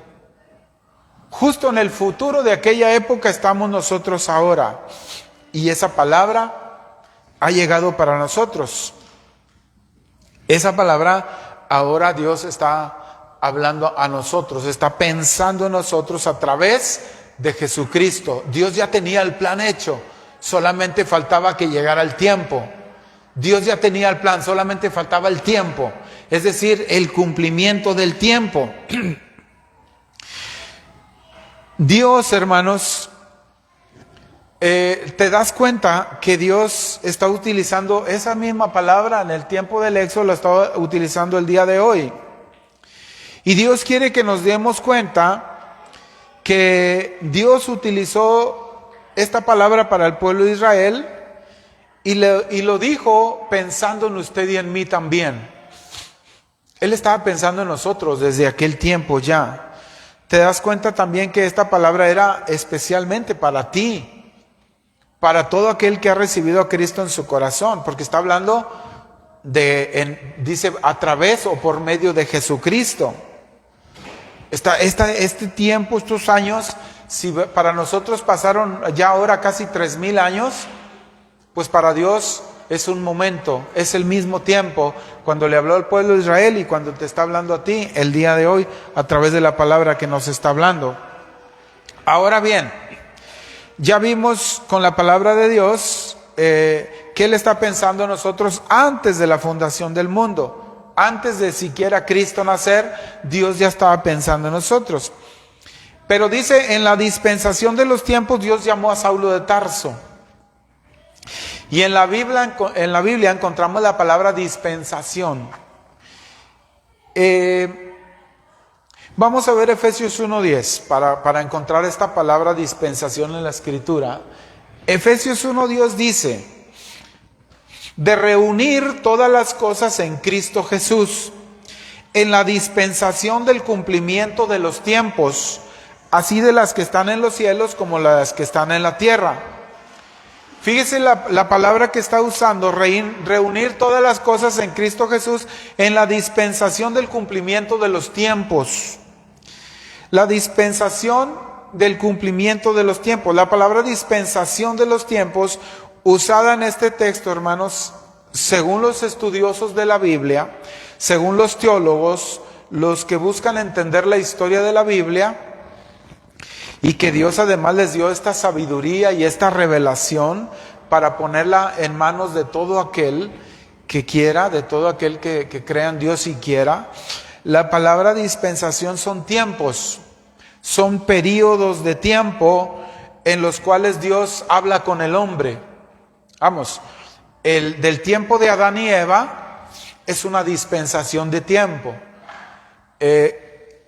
Justo en el futuro de aquella época estamos nosotros ahora. Y esa palabra ha llegado para nosotros. Esa palabra ahora Dios está hablando a nosotros, está pensando en nosotros a través de Jesucristo. Dios ya tenía el plan hecho, solamente faltaba que llegara el tiempo. Dios ya tenía el plan, solamente faltaba el tiempo, es decir, el cumplimiento del tiempo. Dios, hermanos, te das cuenta que Dios está utilizando esa misma palabra en el tiempo del Éxodo, la está utilizando el día de hoy. Y Dios quiere que nos demos cuenta que Dios utilizó esta palabra para el pueblo de Israel y lo dijo pensando en usted y en mí también. Él estaba pensando en nosotros desde aquel tiempo ya. Te das cuenta también que esta palabra era especialmente para ti, para todo aquel que ha recibido a Cristo en su corazón, porque está hablando dice a través o por medio de Jesucristo. Este tiempo, estos años, si para nosotros pasaron ya ahora casi 3000 años, pues para Dios es un momento, es el mismo tiempo cuando le habló al pueblo de Israel y cuando te está hablando a ti el día de hoy a través de la palabra que nos está hablando. Ahora bien, ya vimos con la palabra de Dios que Él está pensando en nosotros antes de la fundación del mundo, Antes de siquiera Cristo nacer, Dios ya estaba pensando en nosotros. Pero dice, en la dispensación de los tiempos, Dios llamó a Saulo de Tarso. Y en la Biblia encontramos la palabra dispensación. Vamos a ver Efesios 1:10 para encontrar esta palabra dispensación en la Escritura. Efesios 1:10 dice, de reunir todas las cosas en Cristo Jesús, en la dispensación del cumplimiento de los tiempos, así de las que están en los cielos como las que están en la tierra. Fíjese la palabra que está usando, reunir todas las cosas en Cristo Jesús, en la dispensación del cumplimiento de los tiempos. La dispensación del cumplimiento de los tiempos. La palabra dispensación de los tiempos, usada en este texto, hermanos, según los estudiosos de la Biblia, según los teólogos, los que buscan entender la historia de la Biblia, y que Dios además les dio esta sabiduría y esta revelación para ponerla en manos de todo aquel que quiera, de todo aquel que crea en Dios y quiera. La palabra dispensación son tiempos, son períodos de tiempo en los cuales Dios habla con el hombre. Vamos, del tiempo de Adán y Eva es una dispensación de tiempo.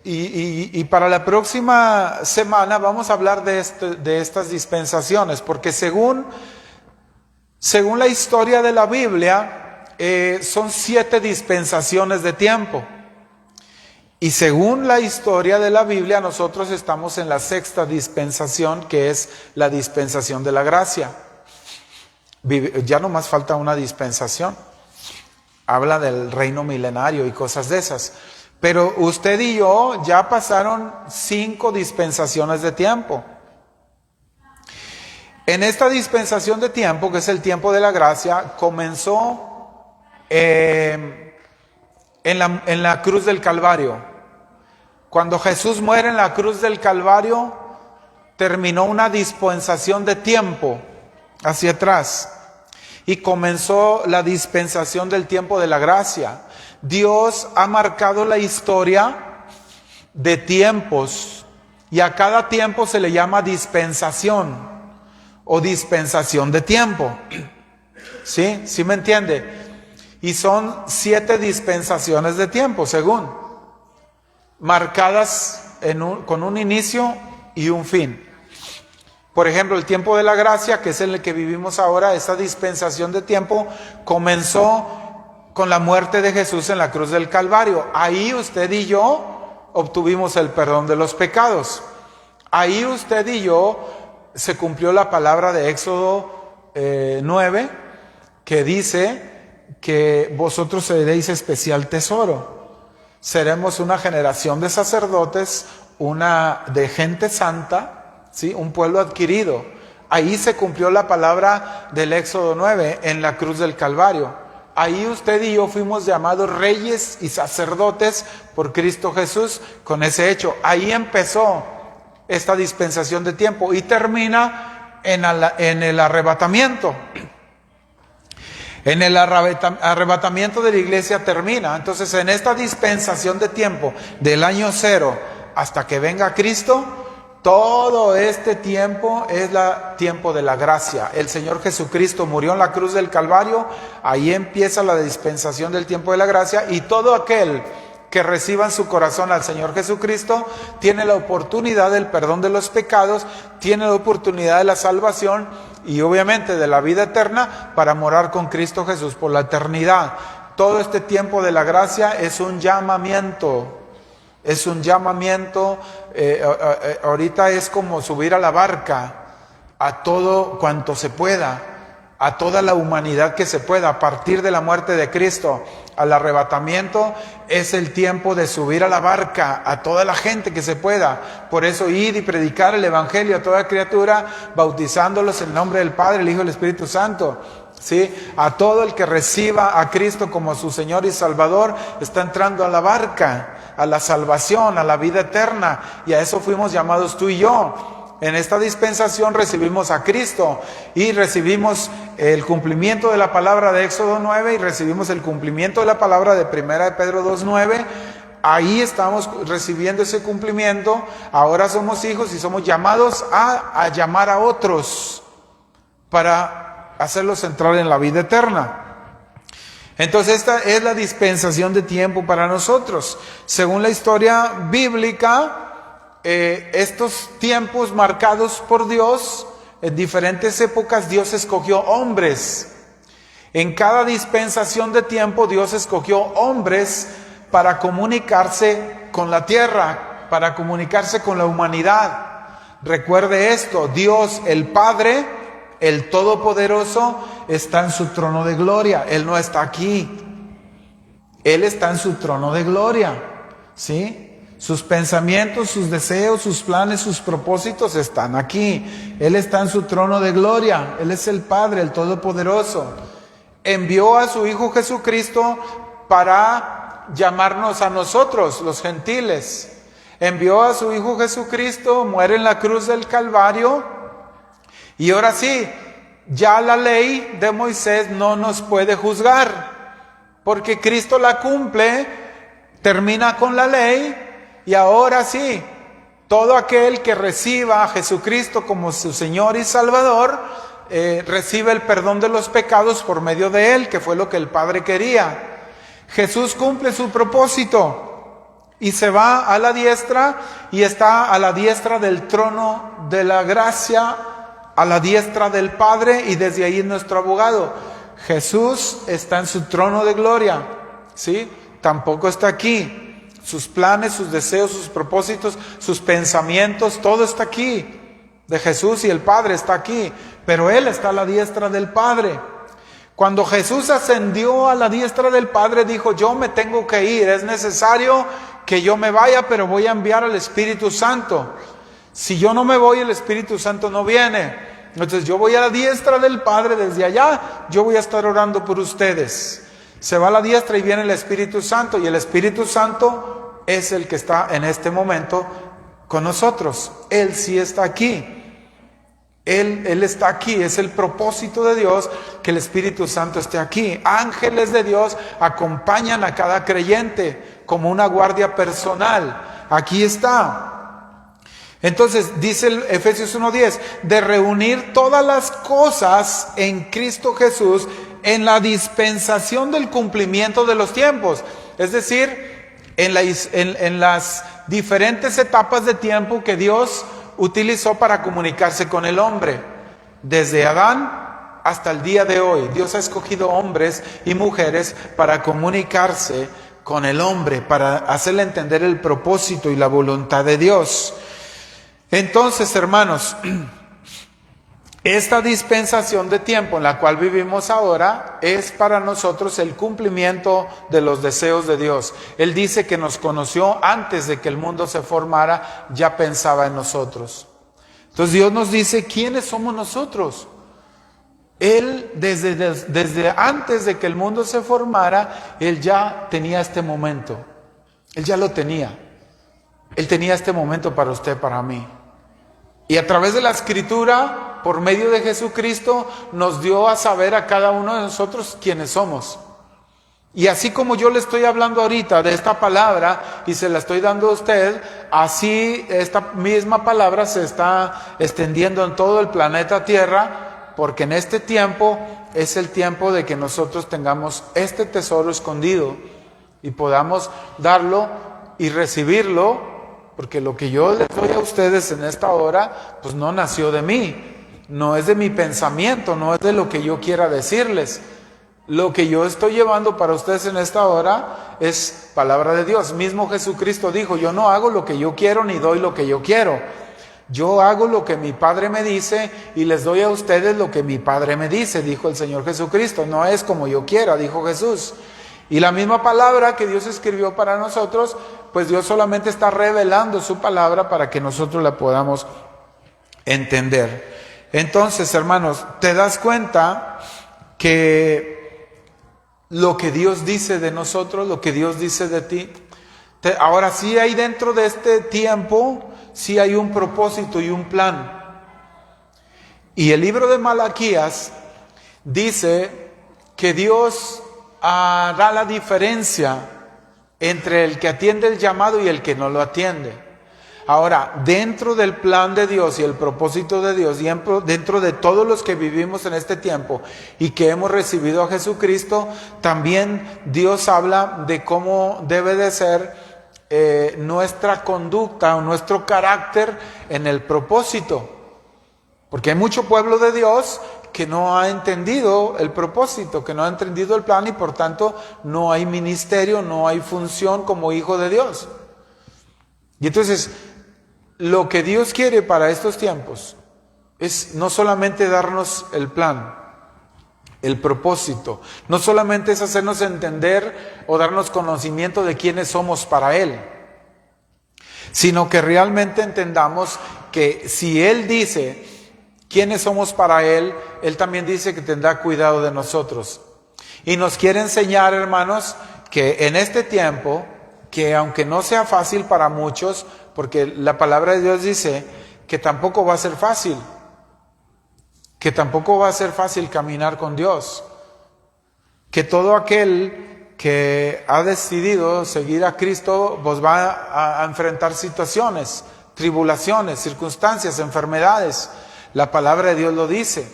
Y para la próxima semana vamos a hablar de estas dispensaciones, porque según la historia de la Biblia, son 7 dispensaciones de tiempo. Y según la historia de la Biblia, nosotros estamos en la 6ª dispensación, que es la dispensación de la gracia. Ya no más falta una dispensación. Habla del reino milenario y cosas de esas. Pero usted y yo ya pasaron 5 dispensaciones de tiempo. En esta dispensación de tiempo, que es el tiempo de la gracia, comenzó en la cruz del Calvario. Cuando Jesús muere en la cruz del Calvario, terminó una dispensación de tiempo hacia atrás y comenzó la dispensación del tiempo de la gracia. Dios ha marcado la historia de tiempos y a cada tiempo se le llama dispensación o dispensación de tiempo. ¿Sí? ¿Sí me entiende? Y son 7 dispensaciones de tiempo, según, marcadas con un inicio y un fin. Por ejemplo, el tiempo de la gracia, que es en el que vivimos ahora, esta dispensación de tiempo comenzó con la muerte de Jesús en la cruz del Calvario. Ahí usted y yo obtuvimos el perdón de los pecados. Ahí usted y yo se cumplió la palabra de Éxodo 9, que dice que vosotros seréis especial tesoro. Seremos una generación de sacerdotes, de gente santa, ¿sí? Un pueblo adquirido. Ahí se cumplió la palabra del Éxodo 9 en la cruz del Calvario. Ahí usted y yo fuimos llamados reyes y sacerdotes por Cristo Jesús con ese hecho. Ahí empezó esta dispensación de tiempo y termina en el arrebatamiento. En el arrebatamiento de la iglesia termina. Entonces, en esta dispensación de tiempo, del año 0 hasta que venga Cristo, todo este tiempo es el tiempo de la gracia. El Señor Jesucristo murió en la cruz del Calvario. Ahí empieza la dispensación del tiempo de la gracia. Y todo aquel que reciba en su corazón al Señor Jesucristo tiene la oportunidad del perdón de los pecados, tiene la oportunidad de la salvación y obviamente de la vida eterna para morar con Cristo Jesús por la eternidad. Todo este tiempo de la gracia es un llamamiento. Es un llamamiento. Ahorita es como subir a la barca a todo cuanto se pueda, a toda la humanidad que se pueda. A partir de la muerte de Cristo al arrebatamiento es el tiempo de subir a la barca a toda la gente que se pueda. Por eso ir y predicar el evangelio a toda criatura, bautizándolos en el nombre del Padre, el Hijo y el Espíritu Santo. ¿Sí? A todo el que reciba a Cristo como su Señor y Salvador está entrando a la barca, a la salvación, a la vida eterna, y a eso fuimos llamados tú y yo. En esta dispensación recibimos a Cristo y recibimos el cumplimiento de la palabra de Éxodo 9 y recibimos el cumplimiento de la palabra de 1 de Pedro 2:9. Ahí estamos recibiendo ese cumplimiento. Ahora somos hijos y somos llamados a llamar a otros para hacerlos entrar en la vida eterna. Entonces esta es la dispensación de tiempo para nosotros. Según la historia bíblica, estos tiempos marcados por Dios, en diferentes épocas Dios escogió hombres. En cada dispensación de tiempo Dios escogió hombres para comunicarse con la tierra, para comunicarse con la humanidad. Recuerde esto, Dios el Padre, el Todopoderoso, está en su trono de gloria. Él no está aquí. Él está en su trono de gloria, ¿sí? Sus pensamientos, sus deseos, sus planes, sus propósitos están aquí. Él está en su trono de gloria. Él es el Padre, el Todopoderoso. Envió a su Hijo Jesucristo para llamarnos a nosotros, los gentiles. Envió a su Hijo Jesucristo, muere en la cruz del Calvario. Y ahora sí, ya la ley de Moisés no nos puede juzgar, porque Cristo la cumple, termina con la ley. Y ahora sí, todo aquel que reciba a Jesucristo como su Señor y Salvador, recibe el perdón de los pecados por medio de Él, que fue lo que el Padre quería. Jesús cumple su propósito y se va a la diestra y está a la diestra del trono de la gracia, a la diestra del Padre, y desde ahí es nuestro abogado. Jesús está en su trono de gloria, ¿sí? Tampoco está aquí. Sus planes, sus deseos, sus propósitos, sus pensamientos, todo está aquí. De Jesús y el Padre está aquí, pero Él está a la diestra del Padre. Cuando Jesús ascendió a la diestra del Padre, dijo: yo me tengo que ir, es necesario que yo me vaya, pero voy a enviar al Espíritu Santo. Si yo no me voy, el Espíritu Santo no viene. Entonces yo voy a la diestra del Padre, desde allá yo voy a estar orando por ustedes. Se va a la diestra y viene el Espíritu Santo, y el Espíritu Santo es el que está en este momento con nosotros. Él sí está aquí. Él está aquí. Es el propósito de Dios que el Espíritu Santo esté aquí. Ángeles de Dios acompañan a cada creyente como una guardia personal. Aquí está. Entonces dice el Efesios 1:10, de reunir todas las cosas en Cristo Jesús en la dispensación del cumplimiento de los tiempos. Es decir, en las diferentes etapas de tiempo que Dios utilizó para comunicarse con el hombre. Desde Adán hasta el día de hoy, Dios ha escogido hombres y mujeres para comunicarse con el hombre, para hacerle entender el propósito y la voluntad de Dios. Entonces, hermanos, esta dispensación de tiempo en la cual vivimos ahora es para nosotros el cumplimiento de los deseos de Dios. Él dice que nos conoció antes de que el mundo se formara, ya pensaba en nosotros. Entonces Dios nos dice, ¿quiénes somos nosotros? Él desde antes de que el mundo se formara, Él ya tenía este momento. Él ya lo tenía. Él tenía este momento para usted, para mí. Y a través de la Escritura, por medio de Jesucristo, nos dio a saber a cada uno de nosotros quiénes somos. Y así como yo le estoy hablando ahorita de esta palabra y se la estoy dando a usted, así esta misma palabra se está extendiendo en todo el planeta Tierra, porque en este tiempo es el tiempo de que nosotros tengamos este tesoro escondido y podamos darlo y recibirlo. Porque lo que yo les doy a ustedes en esta hora, pues no nació de mí, no es de mi pensamiento, no es de lo que yo quiera decirles. Lo que yo estoy llevando para ustedes en esta hora es palabra de Dios. Mismo Jesucristo dijo, yo no hago lo que yo quiero ni doy lo que yo quiero. Yo hago lo que mi Padre me dice y les doy a ustedes lo que mi Padre me dice, dijo el Señor Jesucristo. No es como yo quiera, dijo Jesús. Y la misma palabra que Dios escribió para nosotros, pues Dios solamente está revelando su palabra para que nosotros la podamos entender. Entonces, hermanos, ¿te das cuenta que lo que Dios dice de nosotros, lo que Dios dice de ti? Ahora sí hay dentro de este tiempo, sí hay un propósito y un plan. Y el libro de Malaquías dice que Dios hará la diferencia entre el que atiende el llamado y el que no lo atiende. Ahora, dentro del plan de Dios y el propósito de Dios, dentro de todos los que vivimos en este tiempo y que hemos recibido a Jesucristo, también Dios habla de cómo debe de ser nuestra conducta o nuestro carácter en el propósito. Porque hay mucho pueblo de Dios que no ha entendido el propósito, que no ha entendido el plan y por tanto no hay ministerio, no hay función como hijo de Dios. Y entonces, lo que Dios quiere para estos tiempos es no solamente darnos el plan, el propósito, no solamente es hacernos entender o darnos conocimiento de quiénes somos para Él, sino que realmente entendamos que si Él dice quiénes somos para Él, Él también dice que tendrá cuidado de nosotros. Y nos quiere enseñar, hermanos, que en este tiempo, que aunque no sea fácil para muchos, porque la palabra de Dios dice que tampoco va a ser fácil, caminar con Dios, que todo aquel que ha decidido seguir a Cristo pues va a enfrentar situaciones, tribulaciones, circunstancias, enfermedades. La palabra de Dios lo dice.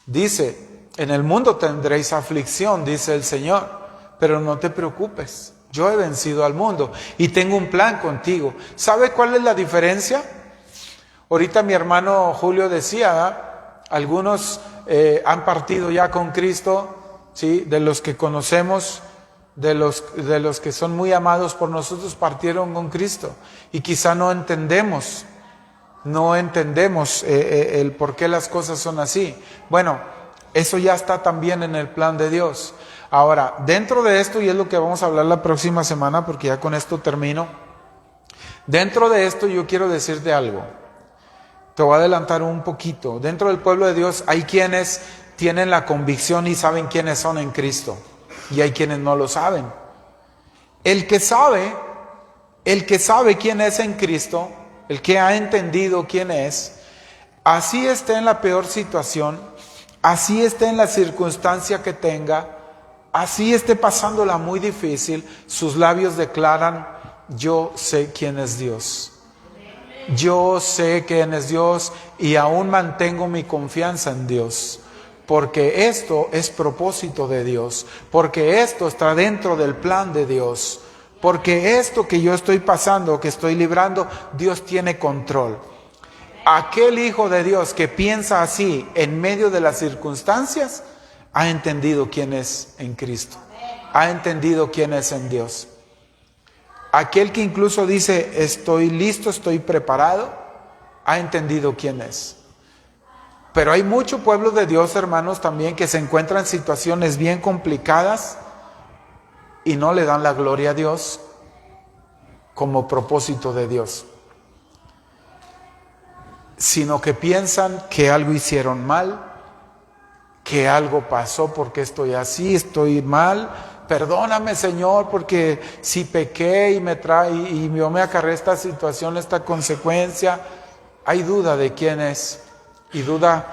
Dice, en el mundo tendréis aflicción, dice el Señor, pero no te preocupes, yo he vencido al mundo y tengo un plan contigo. ¿Sabe cuál es la diferencia? Ahorita mi hermano Julio decía, algunos han partido ya con Cristo, ¿sí? De los que conocemos, de los que son muy amados por nosotros, partieron con Cristo y quizá no entendemos el por qué las cosas son así. Bueno, eso ya está también en el plan de Dios. Ahora, dentro de esto, y es lo que vamos a hablar la próxima semana, porque ya con esto termino. Dentro de esto yo quiero decirte algo. Te voy a adelantar un poquito. Dentro del pueblo de Dios hay quienes tienen la convicción y saben quiénes son en Cristo. Y hay quienes no lo saben. El que sabe quién es en Cristo, el que ha entendido quién es, así esté en la peor situación, así esté en la circunstancia que tenga, así esté pasándola muy difícil, sus labios declaran, yo sé quién es Dios. Yo sé quién es Dios y aún mantengo mi confianza en Dios. Porque esto es propósito de Dios. Porque esto está dentro del plan de Dios. Porque esto que yo estoy pasando, que estoy librando, Dios tiene control. Aquel hijo de Dios que piensa así en medio de las circunstancias, ha entendido quién es en Cristo. Ha entendido quién es en Dios. Aquel que incluso dice, estoy listo, estoy preparado, ha entendido quién es. Pero hay mucho pueblo de Dios, hermanos, también que se encuentran en situaciones bien complicadas y no le dan la gloria a Dios como propósito de Dios, sino que piensan que algo hicieron mal, que algo pasó porque estoy así, estoy mal. Perdóname, Señor, porque si pequé y yo me acarré esta situación, esta consecuencia. Hay duda de quién es y duda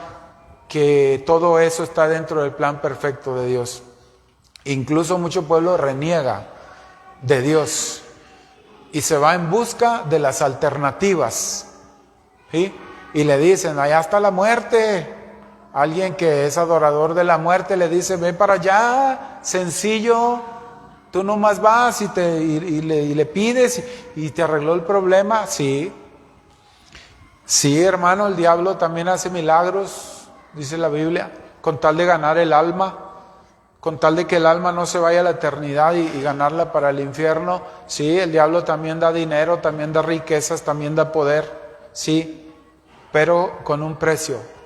que todo eso está dentro del plan perfecto de Dios. Incluso mucho pueblo reniega de Dios y se va en busca de las alternativas, ¿sí? Y le dicen, allá está la muerte. Alguien que es adorador de la muerte le dice, ven para allá, sencillo, tú nomás vas y le pides y te arregló el problema. Sí, hermano, el diablo también hace milagros, dice la Biblia, con tal de ganar el alma, con tal de que el alma no se vaya a la eternidad y ganarla para el infierno. Sí, el diablo también da dinero, también da riquezas, también da poder, sí, pero con un precio.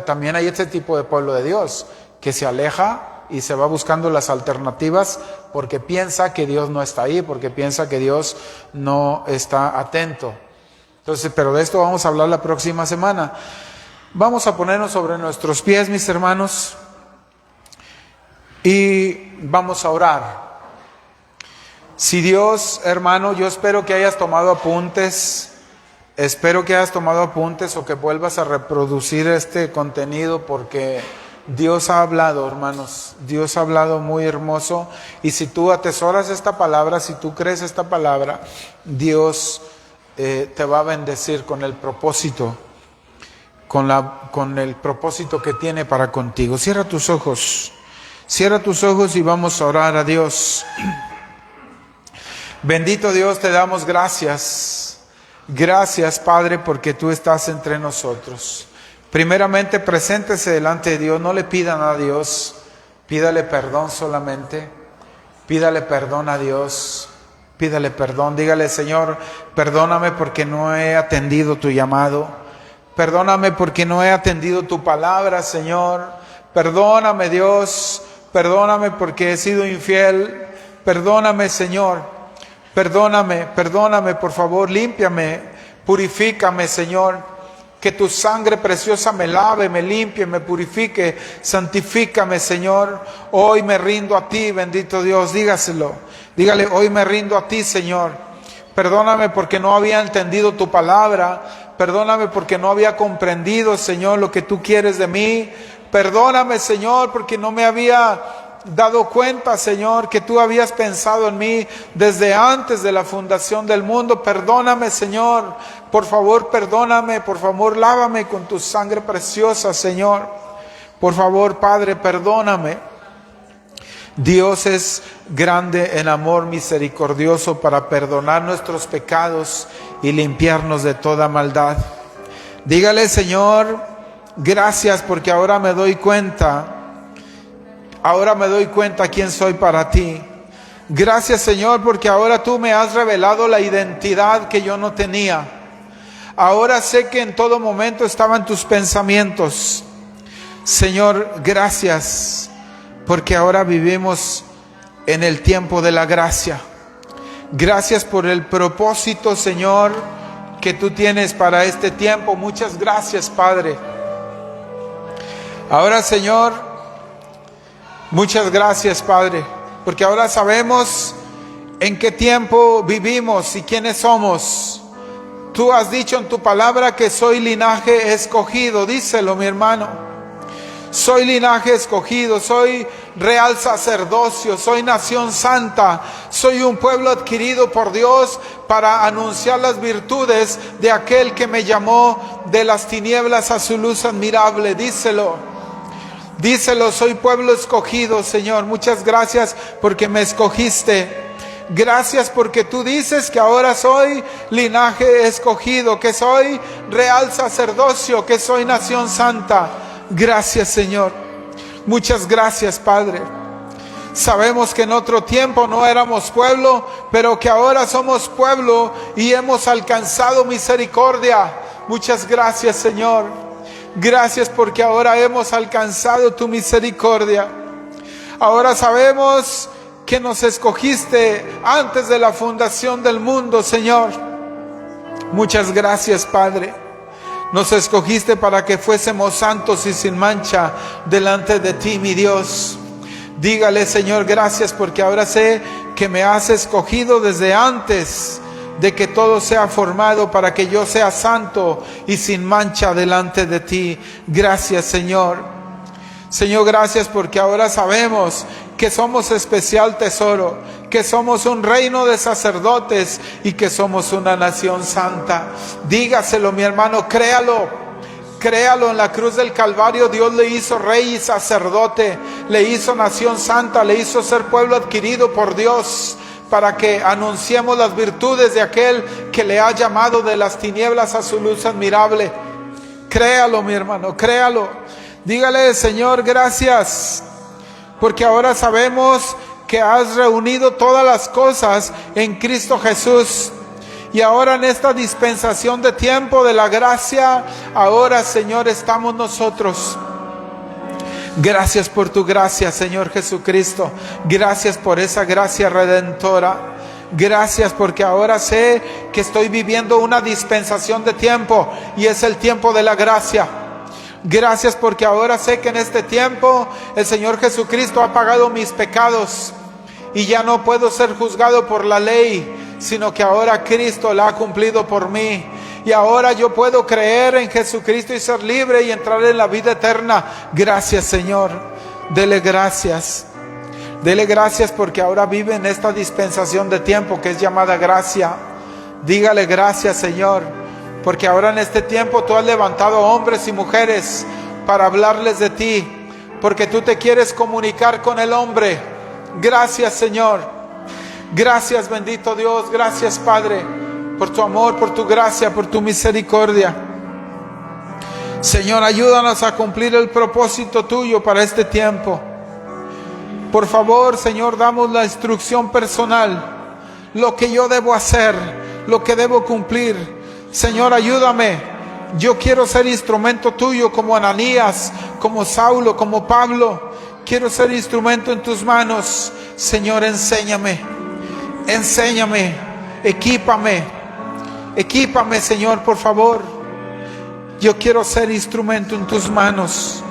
También hay este tipo de pueblo de Dios que se aleja y se va buscando las alternativas porque piensa que Dios no está ahí, porque piensa que Dios no está atento. Entonces, pero de esto vamos a hablar la próxima semana. Vamos a ponernos sobre nuestros pies, mis hermanos, y vamos a orar. Si Dios, hermano, yo espero que hayas tomado apuntes Espero que hayas tomado apuntes o que vuelvas a reproducir este contenido, porque Dios ha hablado, hermanos. Dios ha hablado muy hermoso. Y si tú atesoras esta palabra, si tú crees esta palabra, Dios te va a bendecir con el propósito, con el propósito que tiene para contigo. Cierra tus ojos y vamos a orar a Dios. Bendito Dios, te damos gracias. Gracias, Padre, porque tú estás entre nosotros. Primeramente, preséntese delante de Dios. No le pidan a Dios, pídale perdón solamente. Pídale perdón a Dios. Pídale perdón. Dígale: Señor, perdóname porque no he atendido tu llamado. Perdóname porque no he atendido tu palabra, Señor. Perdóname, Dios. Perdóname porque he sido infiel. Perdóname, Señor. Perdóname, por favor, límpiame, purifícame, Señor. Que tu sangre preciosa me lave, me limpie, me purifique, santifícame, Señor. Hoy me rindo a ti, bendito Dios. Dígaselo. Dígale: hoy me rindo a ti, Señor. Perdóname porque no había entendido tu palabra. Perdóname porque no había comprendido, Señor, lo que tú quieres de mí. Perdóname, Señor, porque no me había dado cuenta, Señor, que tú habías pensado en mí desde antes de la fundación del mundo. Perdóname, Señor. Por favor, perdóname. Por favor, lávame con tu sangre preciosa, Señor. Por favor, Padre, perdóname. Dios es grande en amor, misericordioso para perdonar nuestros pecados y limpiarnos de toda maldad. Dígale: Señor, gracias porque ahora me doy cuenta quién soy para ti. Gracias, Señor, porque ahora tú me has revelado la identidad que yo no tenía. Ahora sé que en todo momento estaban tus pensamientos. Señor, gracias, porque ahora vivimos en el tiempo de la gracia. Gracias por el propósito, Señor, que tú tienes para este tiempo. Muchas gracias, Padre. Ahora, Señor, muchas gracias, Padre, porque ahora sabemos en qué tiempo vivimos y quiénes somos. Tú has dicho en tu palabra que soy linaje escogido. Díselo, mi hermano. Soy linaje escogido, soy real sacerdocio, soy nación santa, soy un pueblo adquirido por Dios para anunciar las virtudes de aquel que me llamó de las tinieblas a su luz admirable. Díselo. Díselo: soy pueblo escogido, Señor. Muchas gracias porque me escogiste. Gracias porque tú dices que ahora soy linaje escogido, que soy real sacerdocio, que soy nación santa. Gracias, Señor. Muchas gracias, Padre. Sabemos que en otro tiempo no éramos pueblo, pero que ahora somos pueblo y hemos alcanzado misericordia. Muchas gracias, Señor. Gracias porque ahora hemos alcanzado tu misericordia. Ahora sabemos que nos escogiste antes de la fundación del mundo, Señor. Muchas gracias, Padre. Nos escogiste para que fuésemos santos y sin mancha delante de ti, mi Dios. Dígale: Señor, gracias porque ahora sé que me has escogido desde antes de que todo sea formado para que yo sea santo y sin mancha delante de ti. Gracias, Señor. Señor, gracias porque ahora sabemos que somos especial tesoro, que somos un reino de sacerdotes y que somos una nación santa. Dígaselo, mi hermano, créalo. Créalo. En la cruz del Calvario Dios le hizo rey y sacerdote, le hizo nación santa, le hizo ser pueblo adquirido por Dios, para que anunciemos las virtudes de aquel que le ha llamado de las tinieblas a su luz admirable. Créalo, mi hermano, créalo. Dígale: Señor, gracias, porque ahora sabemos que has reunido todas las cosas en Cristo Jesús. Y ahora en esta dispensación de tiempo de la gracia, ahora, Señor, estamos nosotros. Gracias por tu gracia, Señor Jesucristo. Gracias por esa gracia redentora. Gracias porque ahora sé que estoy viviendo una dispensación de tiempo y es el tiempo de la gracia. Gracias porque ahora sé que en este tiempo el Señor Jesucristo ha pagado mis pecados y ya no puedo ser juzgado por la ley, sino que ahora Cristo la ha cumplido por mí. y ahora yo puedo creer en Jesucristo y ser libre y entrar en la vida eterna. Gracias, Señor. Dele gracias. Dele gracias porque ahora vive en esta dispensación de tiempo que es llamada gracia. Dígale gracias, Señor, porque ahora en este tiempo tú has levantado hombres y mujeres para hablarles de ti, porque tú te quieres comunicar con el hombre. Gracias, Señor. Gracias, bendito Dios. Gracias, Padre, por tu amor, por tu gracia, por tu misericordia. Señor, ayúdanos a cumplir el propósito tuyo para este tiempo. Por favor, Señor, damos la instrucción personal, lo que yo debo hacer, lo que debo cumplir. Señor, ayúdame. Yo quiero ser instrumento tuyo como Ananías, como Saulo, como Pablo. Quiero ser instrumento en tus manos. Señor, enséñame, equípame, Señor, por favor. Yo quiero ser instrumento en tus manos.